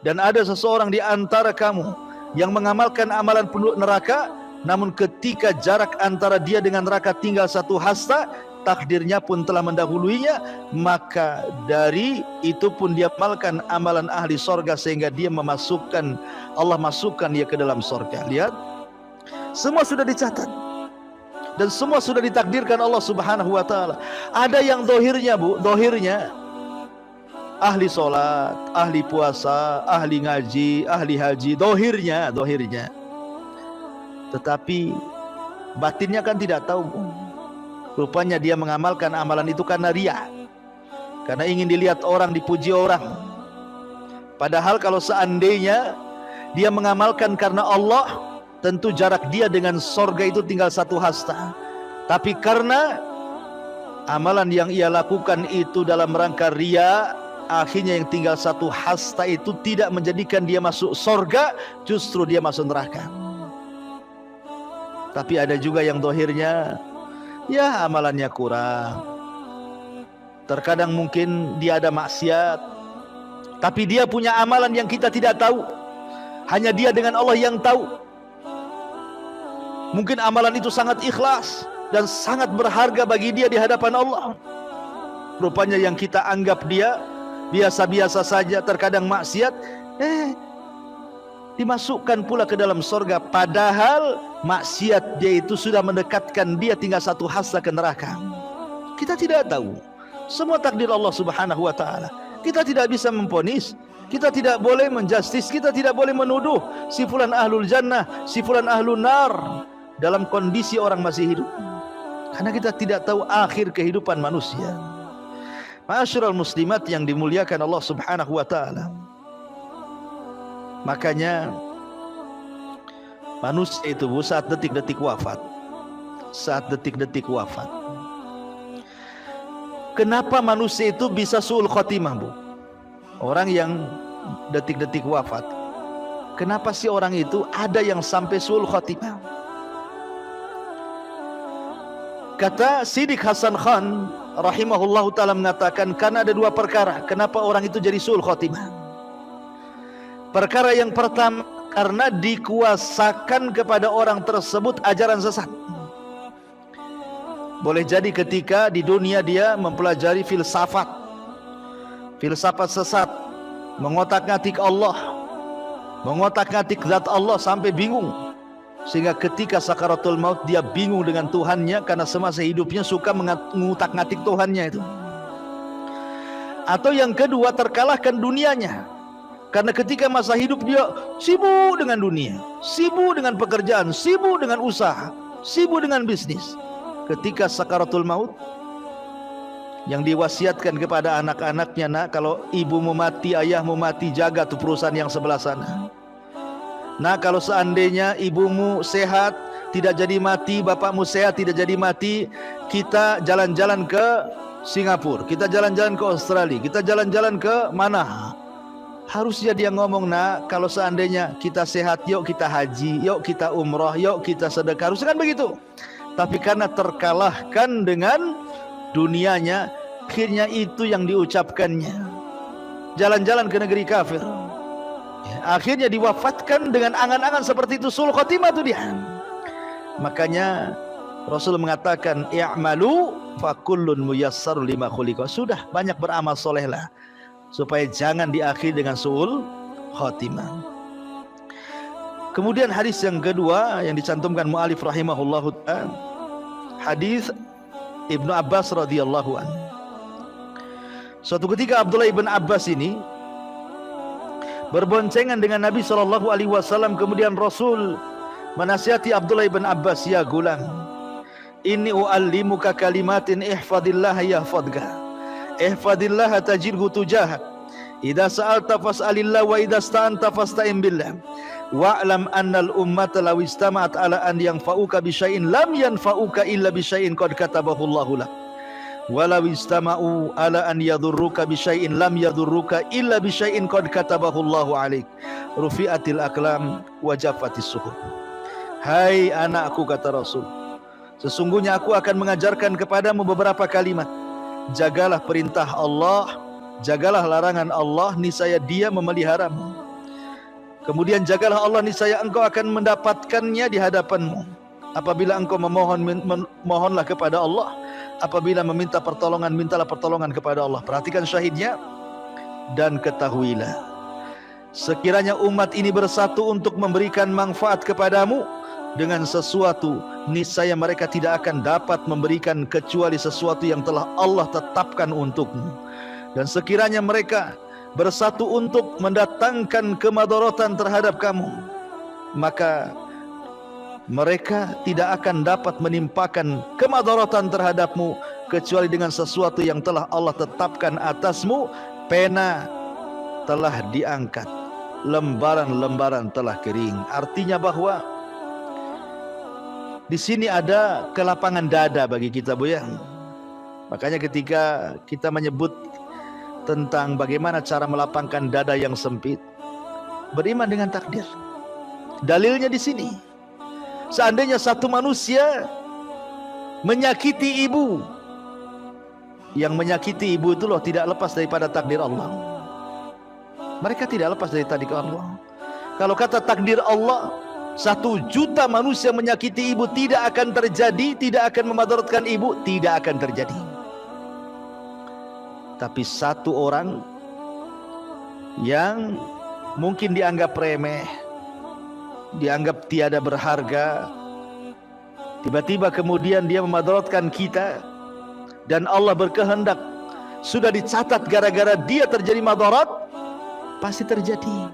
Dan ada seseorang di antara kamu yang mengamalkan amalan penduduk neraka, namun ketika jarak antara dia dengan neraka tinggal 1 hasta, takdirnya pun telah mendahuluinya, maka dari itu pun dia amalkan amalan ahli sorga sehingga dia Allah masukkan dia ke dalam sorga. Lihat, semua sudah dicatat dan semua sudah ditakdirkan Allah Subhanahu wa taala. Ada yang dohirnya, Bu, dohirnya ahli solat, ahli puasa, ahli ngaji, ahli haji, dohirnya. Tetapi batinnya kan tidak tahu, Bu. Rupanya dia mengamalkan amalan itu karena riya, karena ingin dilihat orang, dipuji orang. Padahal kalau seandainya dia mengamalkan karena Allah, tentu jarak dia dengan sorga itu tinggal 1 hasta. Tapi karena amalan yang ia lakukan itu dalam rangka riya, akhirnya yang tinggal 1 hasta itu tidak menjadikan dia masuk sorga, justru dia masuk neraka. Tapi ada juga yang dohirnya, ya amalannya kurang, terkadang mungkin dia ada maksiat, tapi dia punya amalan yang kita tidak tahu, hanya dia dengan Allah yang tahu. Mungkin amalan itu sangat ikhlas dan sangat berharga bagi dia di hadapan Allah. Rupanya yang kita anggap dia biasa-biasa saja, terkadang maksiat, dimasukkan pula ke dalam sorga, padahal maksiat dia itu sudah mendekatkan dia tinggal 1 hasta ke neraka. Kita tidak tahu, semua takdir Allah Subhanahu wa taala. Kita tidak bisa memponis, kita tidak boleh menjustis, kita tidak boleh menuduh si fulan ahlul jannah, si fulan ahlun nar dalam kondisi orang masih hidup, karena kita tidak tahu akhir kehidupan manusia. Ma'asyiral muslimat yang dimuliakan Allah Subhanahu wa taala, makanya manusia itu, Bu, saat detik-detik wafat, kenapa manusia itu bisa su'ul khotimah, Bu? Orang yang detik-detik wafat, kenapa sih orang itu ada yang sampai su'ul khotimah? Kata Siddiq Hasan Khan rahimahullahu ta'ala mengatakan, karena ada 2 perkara kenapa orang itu jadi su'ul khotimah. Perkara yang pertama, karena dikuasakan kepada orang tersebut ajaran sesat. Boleh jadi ketika di dunia dia mempelajari filsafat sesat, mengotak-ngatik Allah, mengotak-ngatik zat Allah sampai bingung, sehingga ketika sakaratul maut dia bingung dengan Tuhannya, karena semasa hidupnya suka mengutak-ngatik Tuhannya itu. Atau yang kedua, terkalahkan dunianya, karena ketika masa hidup dia sibuk dengan dunia, sibuk dengan pekerjaan, sibuk dengan usaha, sibuk dengan bisnis. Ketika sakaratul maut, yang diwasiatkan kepada anak-anaknya, nak, kalau ibumu mati, ayahmu mati, jaga tuh perusahaan yang sebelah sana. Nah, kalau seandainya ibumu sehat, tidak jadi mati, bapakmu sehat, tidak jadi mati, kita jalan-jalan ke Singapura, kita jalan-jalan ke Australia, kita jalan-jalan ke mana. Harusnya dia ngomong, nak, kalau seandainya kita sehat, yuk kita haji, yuk kita umrah, yuk kita sedekah. Harusnya kan begitu. Tapi karena terkalahkan dengan dunianya, akhirnya itu yang diucapkannya, jalan-jalan ke negeri kafir. Akhirnya diwafatkan dengan angan-angan seperti itu, sul khotimah itu dia. Makanya Rasul mengatakan, i'malu fakullun muyassar lima khuliqa. Sudah, banyak beramal solehlah, supaya jangan diakhiri dengan sul khotimah. Kemudian hadis yang kedua yang dicantumkan mu'alif rahimahullahu ta'ala, hadis Ibnu Abbas radhiyallahu anhu. Suatu ketika Abdullah ibn Abbas ini berboncengan dengan Nabi SAW. Kemudian Rasul menasihati Abdullah bin Abbas, ya gulam, inni uallimuka kalimatin ihfadillah yahfadka, ihfadillah tajidhu tujahak, idza sa'alta fas'alillah wa idza sta'anta fasta'in billah, wa'lam annal ummata law istama'at ala an yanfa'uka bi syai'in lam yanfa'uka illa bi syai'in qad katabahu Allahu lak, walau istama'u ala an yadurruka bi syai'in lam yadurruka illa bi syai'in qad katabahu Allahu alaik, rufi'atil aqlam wa jaffatis suhuf. Hai anakku, kata Rasul, sesungguhnya aku akan mengajarkan kepadamu beberapa kalimat. Jagalah perintah Allah, jagalah larangan Allah, niscaya Dia memeliharamu. Kemudian jagalah Allah, niscaya engkau akan mendapatkannya di hadapanmu. Apabila engkau memohon, mohonlah kepada Allah. Apabila meminta pertolongan, mintalah pertolongan kepada Allah. Perhatikan syahidnya. Dan ketahuilah, sekiranya umat ini bersatu untuk memberikan manfaat kepadamu dengan sesuatu, niscaya mereka tidak akan dapat memberikan kecuali sesuatu yang telah Allah tetapkan untukmu. Dan sekiranya mereka bersatu untuk mendatangkan kemadaratan terhadap kamu, maka mereka tidak akan dapat menimpakan kemadaratan terhadapmu kecuali dengan sesuatu yang telah Allah tetapkan atasmu. Pena telah diangkat, lembaran-lembaran telah kering. Artinya bahwa di sini ada kelapangan dada bagi kita, Bu ya. Makanya ketika kita menyebut tentang bagaimana cara melapangkan dada yang sempit, beriman dengan takdir. Dalilnya di sini. Seandainya satu manusia menyakiti ibu, yang menyakiti ibu itu loh tidak lepas daripada takdir Allah. Mereka tidak lepas dari takdir Allah. Kalau kata takdir Allah, 1 juta manusia menyakiti ibu tidak akan terjadi, tidak akan memadaratkan ibu, tidak akan terjadi. Tapi 1 orang yang mungkin dianggap remeh, dianggap tiada berharga, tiba-tiba kemudian dia memadaratkan kita, dan Allah berkehendak sudah dicatat gara-gara dia terjadi madarat, pasti terjadi.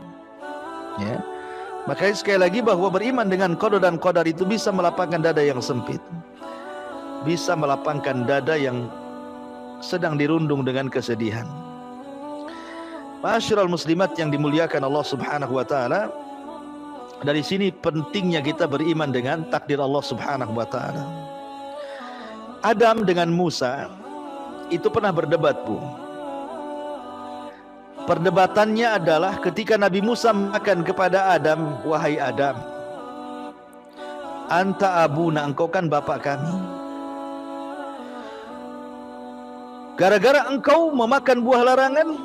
Ya. Makanya sekali lagi bahwa beriman dengan qada dan qadar itu bisa melapangkan dada yang sempit, bisa melapangkan dada yang sedang dirundung dengan kesedihan. Ma'asyiral muslimat yang dimuliakan Allah Subhanahu wa taala, dari sini pentingnya kita beriman dengan takdir Allah Subhanahu wa taala. Adam dengan Musa itu pernah berdebat, Bu. Perdebatannya adalah ketika Nabi Musa mengatakan kepada Adam, wahai Adam, anta abuna, engkau kan bapak kami. Gara-gara engkau memakan buah larangan,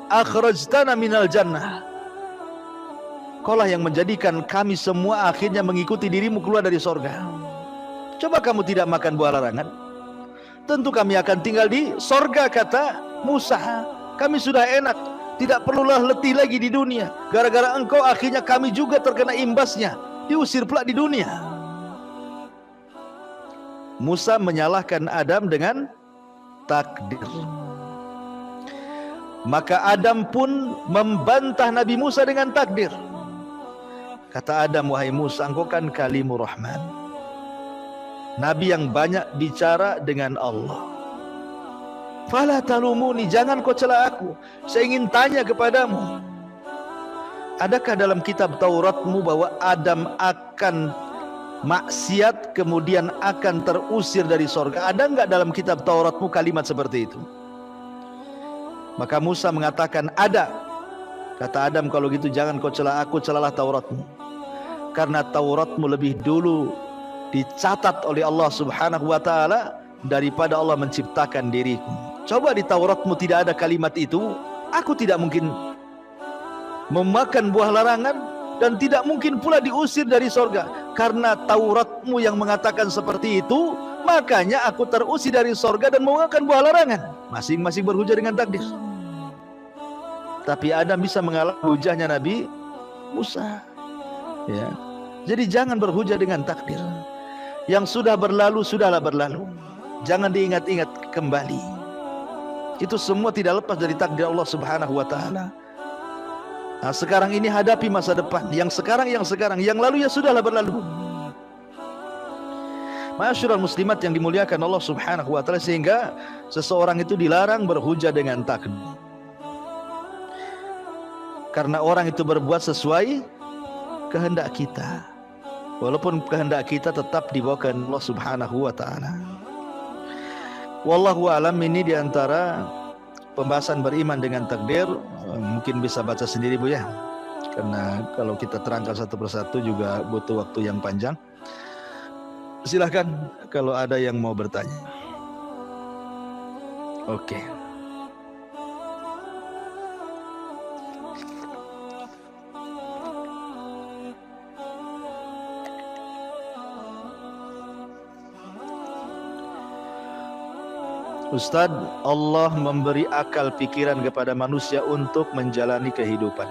akhrajtana minal jannah, kaulah yang menjadikan kami semua akhirnya mengikuti dirimu keluar dari sorga. Coba kamu tidak makan buah larangan, tentu kami akan tinggal di sorga, kata Musa. Kami sudah enak, tidak perlulah letih lagi di dunia. Gara-gara engkau akhirnya kami juga terkena imbasnya, diusir pula di dunia. Musa menyalahkan Adam dengan takdir. Maka Adam pun membantah Nabi Musa dengan takdir. Kata Adam, wahai Musa, engkau kan kalimur rahman, nabi yang banyak bicara dengan Allah. Fala talumuni, jangan kau cela aku. Saya ingin tanya kepadamu, adakah dalam kitab Tauratmu bahwa Adam akan maksiat kemudian akan terusir dari sorga? Ada enggak dalam kitab Tauratmu kalimat seperti itu? Maka Musa mengatakan ada. Kata Adam, kalau gitu jangan kau cela aku, celalah Tauratmu, karena Tauratmu lebih dulu dicatat oleh Allah Subhanahu wa taala daripada Allah menciptakan diriku. Coba di Tauratmu tidak ada kalimat itu, aku tidak mungkin memakan buah larangan dan tidak mungkin pula diusir dari sorga. Karena Tauratmu yang mengatakan seperti itu, makanya aku terusir dari sorga dan memakan buah larangan. Masing-masing berhujah dengan takdir. Tapi Adam bisa mengalahkan hujahnya Nabi Musa. Ya. Jadi jangan berhujah dengan takdir. Yang sudah berlalu, sudahlah berlalu. Jangan diingat-ingat kembali. Itu semua tidak lepas dari takdir Allah Subhanahu wa taala. Nah, sekarang ini hadapi masa depan. Yang sekarang, yang lalu ya sudahlah berlalu. Ma'asyiral muslimat yang dimuliakan Allah Subhanahu wa taala, sehingga seseorang itu dilarang berhujah dengan takdir. Karena orang itu berbuat sesuai kehendak kita. Walaupun kehendak kita tetap dibawakan Allah Subhanahu wa taala. Wallahu alam, ini diantara pembahasan beriman dengan takdir. Mungkin bisa baca sendiri Bu ya, karena kalau kita terangkan satu persatu juga butuh waktu yang panjang. Silahkan kalau ada yang mau bertanya. Oke. Ustadz, Allah memberi akal pikiran kepada manusia untuk menjalani kehidupan.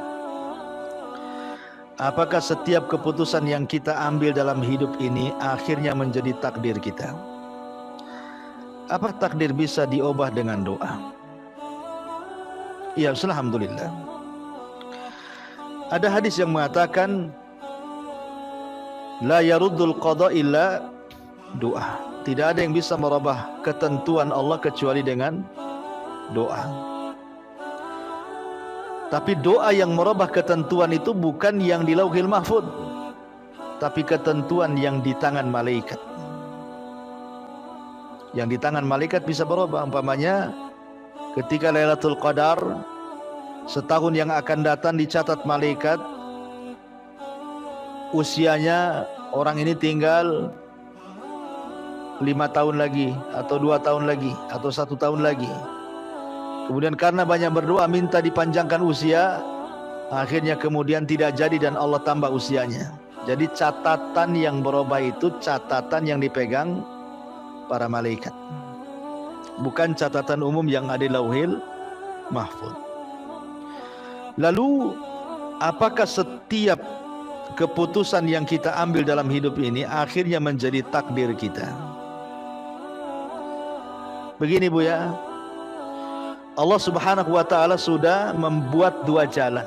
Apakah setiap keputusan yang kita ambil dalam hidup ini akhirnya menjadi takdir kita? Apa takdir bisa diubah dengan doa? Ya, alhamdulillah. Ada hadis yang mengatakan, la yaruddul qada illa doa. Tidak ada yang bisa merubah ketentuan Allah kecuali dengan doa. Tapi doa yang merubah ketentuan itu bukan yang di Lauhil Mahfuz, tapi ketentuan yang di tangan malaikat. Yang di tangan malaikat bisa berubah. Umpamanya ketika Lailatul Qadar, setahun yang akan datang dicatat malaikat, usianya orang ini tinggal 5 tahun lagi, atau 2 tahun lagi, atau 1 tahun lagi. Kemudian karena banyak berdoa minta dipanjangkan usia, akhirnya kemudian tidak jadi dan Allah tambah usianya. Jadi catatan yang berubah itu catatan yang dipegang para malaikat, bukan catatan umum yang ada di Lauhil Mahfuz. Lalu apakah setiap keputusan yang kita ambil dalam hidup ini akhirnya menjadi takdir kita? Begini Bu ya, Allah Subhanahu wa taala sudah membuat 2 jalan.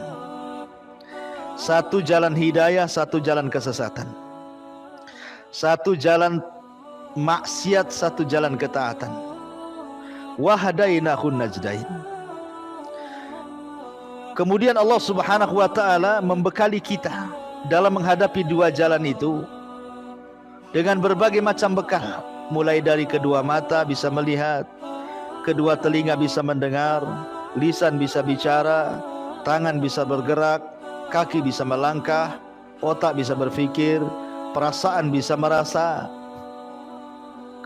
Satu jalan hidayah, satu jalan kesesatan. Satu jalan maksiat, satu jalan ketaatan. Wa hadainahun najdain. Kemudian Allah Subhanahu wa taala membekali kita dalam menghadapi 2 jalan itu dengan berbagai macam bekal. Mulai dari kedua mata bisa melihat, kedua telinga bisa mendengar, lisan bisa bicara, tangan bisa bergerak, kaki bisa melangkah, otak bisa berpikir, perasaan bisa merasa.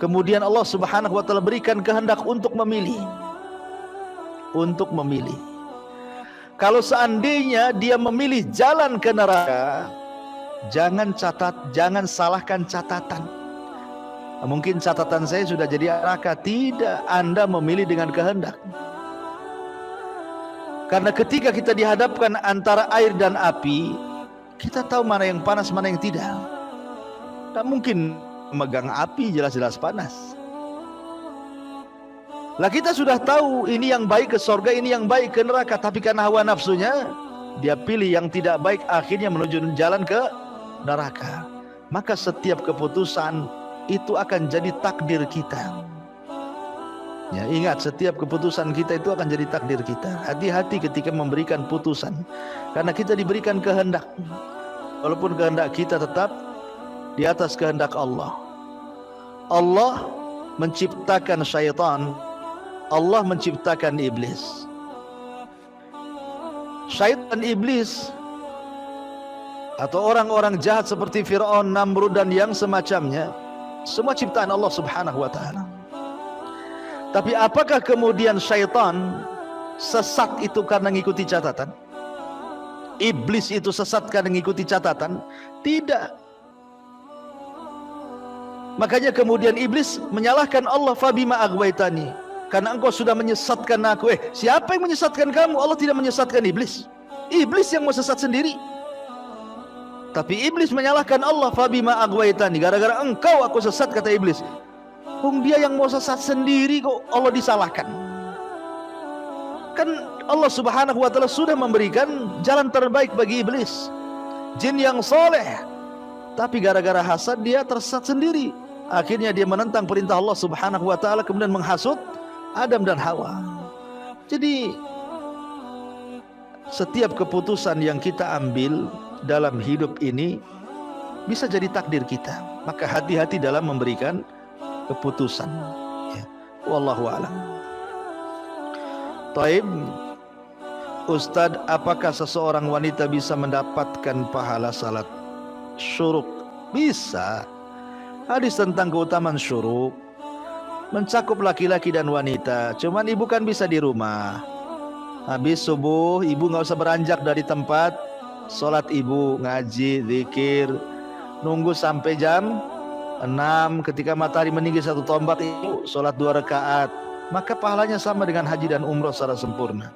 Kemudian Allah Subhanahu wa taala berikan kehendak untuk memilih. Untuk memilih. Kalau seandainya dia memilih jalan ke neraka, jangan salahkan catatan. Mungkin catatan saya sudah jadi neraka. Tidak, Anda memilih dengan kehendak. Karena ketika kita dihadapkan antara air dan api, kita tahu mana yang panas, mana yang tidak. Tak mungkin memegang api jelas-jelas panas. Lah kita sudah tahu ini yang baik ke surga, ini yang baik ke neraka. Tapi karena hawa nafsunya, dia pilih yang tidak baik, akhirnya menuju jalan ke neraka. Maka setiap keputusan itu akan jadi takdir kita. Ya, ingat, setiap keputusan kita itu akan jadi takdir kita. Hati-hati ketika memberikan putusan, karena kita diberikan kehendak. Walaupun kehendak kita tetap di atas kehendak Allah. Allah menciptakan syaitan, Allah menciptakan iblis. Syaitan, iblis, atau orang-orang jahat seperti Fir'aun, Namrud dan yang semacamnya, semua ciptaan Allah Subhanahu wa taala. Tapi apakah kemudian syaitan sesat itu karena mengikuti catatan? Iblis itu sesat karena mengikuti catatan? Tidak. Makanya kemudian iblis menyalahkan Allah, fabima aghwaytani, karena engkau sudah menyesatkan aku. Siapa yang menyesatkan kamu? Allah tidak menyesatkan iblis. Iblis yang mau sesat sendiri. Tapi iblis menyalahkan Allah, fabima aghwaytani, gara-gara engkau aku sesat, kata iblis. Dia yang mau sesat sendiri kok Allah disalahkan. Kan Allah Subhanahu wa taala sudah memberikan jalan terbaik bagi iblis, jin yang soleh, tapi gara-gara hasad dia tersesat sendiri. Akhirnya dia menentang perintah Allah Subhanahu wa taala, kemudian menghasut Adam dan Hawa. Jadi setiap keputusan yang kita ambil dalam hidup ini bisa jadi takdir kita. Maka hati-hati dalam memberikan keputusan. Ya. Wallahu a'lam. Taib, Ustadz, apakah seseorang wanita bisa mendapatkan pahala salat syuruk? Bisa. Hadis tentang keutamaan syuruk mencakup laki-laki dan wanita. Cuman ibu kan bisa di rumah. Habis subuh ibu nggak usah beranjak dari tempat sholat, ibu ngaji, zikir, nunggu sampai jam 6. Ketika matahari meninggi 1 tombak, ibu sholat 2 rakaat. Maka pahalanya sama dengan haji dan umroh secara sempurna.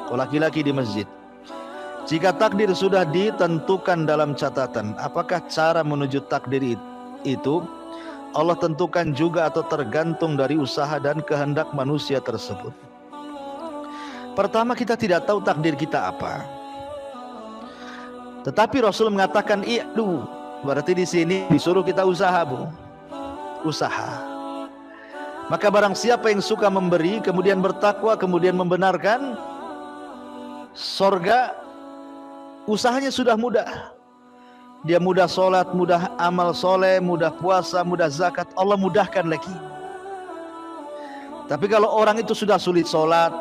Kalau laki-laki di masjid. Jika takdir sudah ditentukan dalam catatan, apakah cara menuju takdir itu Allah tentukan juga atau tergantung dari usaha dan kehendak manusia tersebut? Pertama, kita tidak tahu takdir kita apa. Tetapi Rasul mengatakan i'du, berarti di sini disuruh kita usaha, Bu. Usaha. Maka barang siapa yang suka memberi, kemudian bertakwa, kemudian membenarkan, sorga usahanya sudah mudah. Dia mudah sholat, mudah amal soleh, mudah puasa, mudah zakat, Allah mudahkan lagi. Tapi kalau orang itu sudah sulit sholat,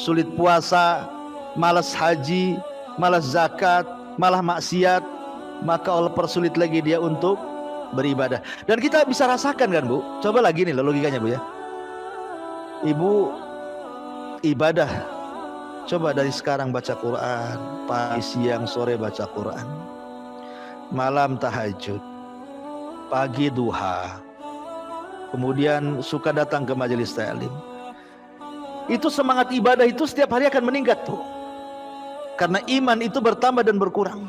sulit puasa, malas haji, malas zakat, malah maksiat, maka Allah persulit lagi dia untuk beribadah. Dan kita bisa rasakan kan, Bu? Coba lagi nih logikanya, Bu, ya. Ibu ibadah, coba dari sekarang baca Quran, pagi, siang, sore baca Quran, malam tahajud, pagi duha, kemudian suka datang ke majelis ta'lim. Itu semangat ibadah itu setiap hari akan meningkat tuh. Karena iman itu bertambah dan berkurang.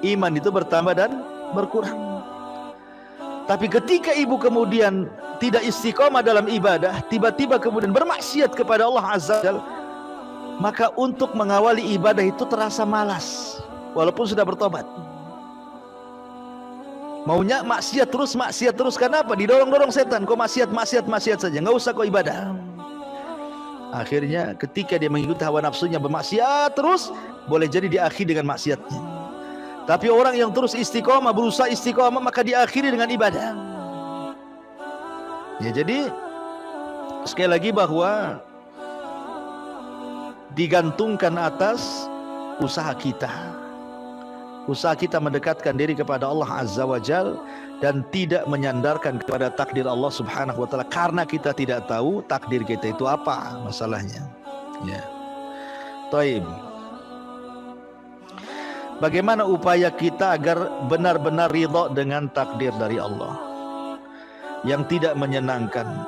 Iman itu bertambah dan berkurang. Tapi ketika ibu kemudian tidak istiqomah dalam ibadah, tiba-tiba kemudian bermaksiat kepada Allah Azza wa Jalla, maka untuk mengawali ibadah itu terasa malas walaupun sudah bertobat. Maunya maksiat terus. Kenapa? Didorong-dorong setan. Kau maksiat saja, nggak usah kau ibadah. Akhirnya ketika dia mengikuti hawa nafsunya bermaksiat terus, boleh jadi diakhiri dengan maksiatnya. Tapi orang yang terus istiqomah, berusaha istiqomah, maka diakhiri dengan ibadah. Ya, jadi sekali lagi bahwa digantungkan atas usaha kita. Usaha kita mendekatkan diri kepada Allah Azza wa Jal dan tidak menyandarkan kepada takdir Allah Subhanahu wa taala, karena kita tidak tahu takdir kita itu apa masalahnya. Ya. Taib. Bagaimana upaya kita agar benar-benar ridha dengan takdir dari Allah yang tidak menyenangkan?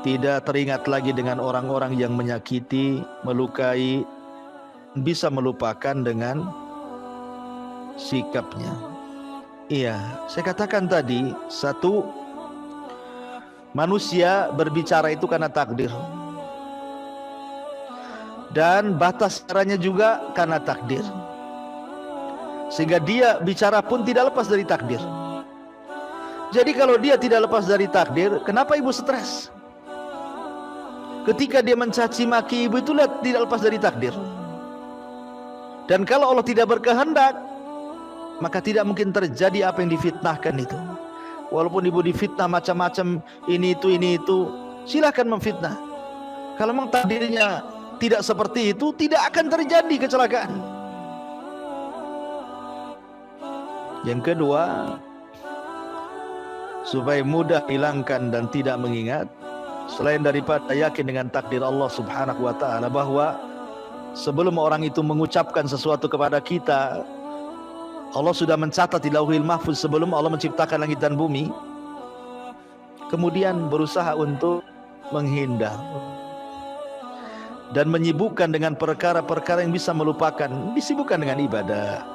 Tidak teringat lagi dengan orang-orang yang menyakiti, melukai, bisa melupakan dengan sikapnya. Iya, saya katakan tadi, satu, manusia berbicara itu karena takdir, dan batas caranya juga karena takdir, sehingga dia bicara pun tidak lepas dari takdir. Jadi kalau dia tidak lepas dari takdir, kenapa ibu stres? Ketika dia mencaci maki ibu itu tidak lepas dari takdir. Dan kalau Allah tidak berkehendak, maka tidak mungkin terjadi apa yang difitnahkan itu. Walaupun ibu difitnah macam-macam, ini itu, silahkan memfitnah. Kalau memang takdirnya tidak seperti itu, tidak akan terjadi kecelakaan. Yang kedua, supaya mudah hilangkan dan tidak mengingat, selain daripada yakin dengan takdir Allah Subhanahu wa ta'ala, bahwa sebelum orang itu mengucapkan sesuatu kepada kita, Allah sudah mencatat di Lauhil Mahfuz sebelum Allah menciptakan langit dan bumi. Kemudian berusaha untuk menghindar dan menyibukkan dengan perkara-perkara yang bisa melupakan. Disibukkan dengan ibadah,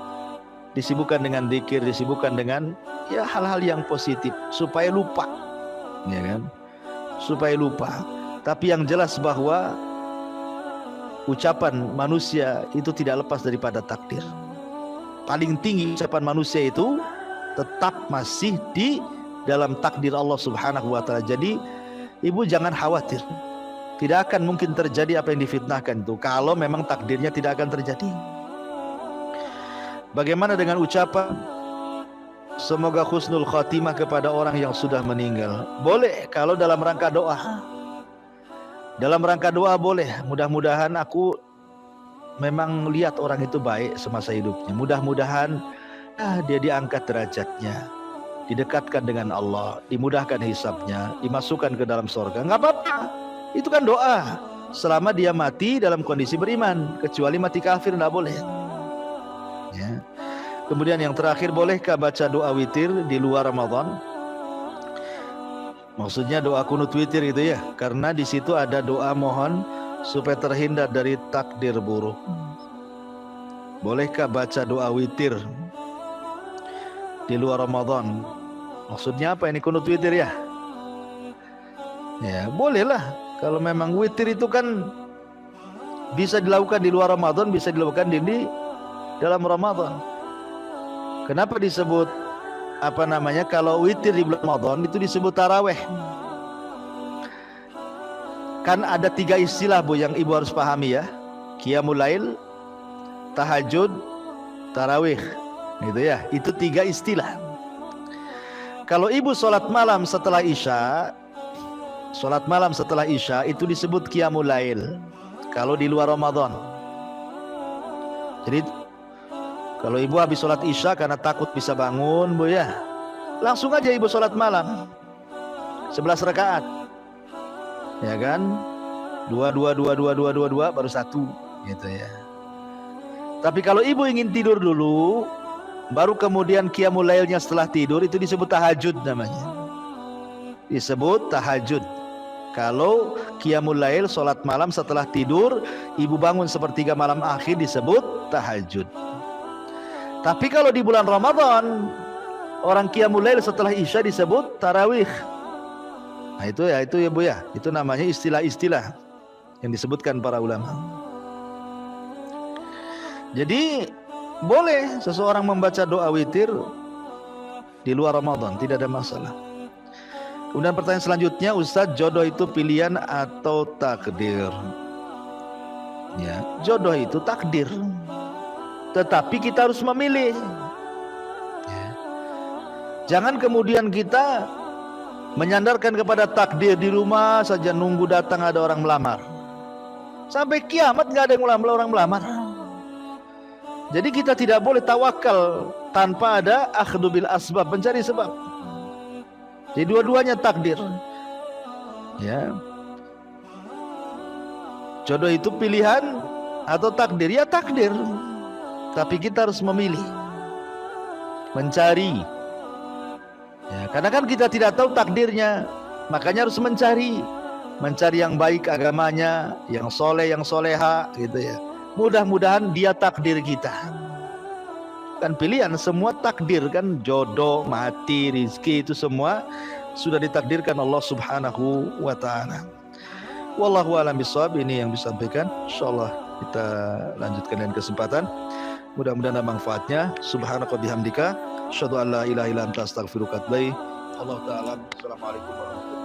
disibukkan dengan zikir, disibukkan dengan ya hal-hal yang positif supaya lupa, ya kan? Supaya lupa. Tapi yang jelas bahwa ucapan manusia itu tidak lepas daripada takdir. Paling tinggi ucapan manusia itu tetap masih di dalam takdir Allah Subhanahu wa taala. Jadi ibu jangan khawatir. Tidak akan mungkin terjadi apa yang difitnahkan itu kalau memang takdirnya tidak akan terjadi. Bagaimana dengan ucapan semoga husnul khatimah kepada orang yang sudah meninggal? Boleh kalau dalam rangka doa. Dalam rangka doa boleh. Mudah-mudahan aku memang lihat orang itu baik semasa hidupnya. Mudah-mudahan dia diangkat derajatnya, didekatkan dengan Allah, dimudahkan hisabnya, dimasukkan ke dalam surga. Enggak apa-apa. Itu kan doa. Selama dia mati dalam kondisi beriman, kecuali mati kafir enggak boleh. Ya. Kemudian yang terakhir, bolehkah baca doa witir di luar Ramadan? Maksudnya doa kunut witir itu ya, karena di situ ada doa mohon supaya terhindar dari takdir buruk. Bolehkah baca doa witir di luar Ramadan? Maksudnya apa ini kunut witir ya? Ya, bolehlah. Kalau memang witir itu kan bisa dilakukan di luar Ramadan, bisa dilakukan di dalam Ramadan. Kenapa disebut kalau witir di bulan Ramadan itu disebut taraweh? Kan ada 3 istilah Bu yang ibu harus pahami ya. Qiyamul lail, tahajud, tarawih. Gitu ya. Itu 3 istilah. Kalau ibu sholat malam setelah Isya, itu disebut qiyamul lail. Kalau di luar Ramadan. Jadi kalau ibu habis sholat Isya karena takut bisa bangun Bu ya, langsung aja ibu sholat malam 11 rakaat. Ya kan? 2 baru 1 gitu ya. Tapi kalau ibu ingin tidur dulu, baru kemudian qiyamul lailnya setelah tidur, itu disebut tahajud namanya. Disebut tahajud. Kalau qiyamul lail salat malam setelah tidur, ibu bangun sepertiga malam akhir, disebut tahajud. Tapi kalau di bulan Ramadan, orang qiyamul lail setelah Isya disebut tarawih. Nah itu ya Bu ya, itu namanya istilah-istilah yang disebutkan para ulama. Jadi boleh seseorang membaca doa witir di luar Ramadan, tidak ada masalah. Kemudian pertanyaan selanjutnya, Ustaz, jodoh itu pilihan atau takdir? Ya, jodoh itu takdir, tetapi kita harus memilih. Ya. Jangan kemudian kita menyandarkan kepada takdir, di rumah saja nunggu datang ada orang melamar. Sampai kiamat nggak ada yang orang melamar. Jadi kita tidak boleh tawakal tanpa ada akhdhu bil asbab, mencari sebab. Jadi dua-duanya takdir. Ya. Jodoh itu pilihan atau takdir? Ya takdir. Tapi kita harus memilih, mencari. Ya, karena kan kita tidak tahu takdirnya, makanya harus mencari yang baik agamanya, yang soleh, yang soleha, gitu ya. Mudah-mudahan dia takdir kita. Kan pilihan, semua takdir kan, jodoh, mati, rizki, itu semua sudah ditakdirkan Allah Subhanahu wa ta'ala. Wallahu a'lam bishawab. Ini yang disampaikan. Insyaallah kita lanjutkan dengan kesempatan. Mudah-mudahan ada manfaatnya. Subhanaka bihamdika asyhadu an la ilaha illa anta astaghfiruka wa atubu ilaik. Allah ta'ala. Assalamualaikum warahmatullahi wabarakatuh.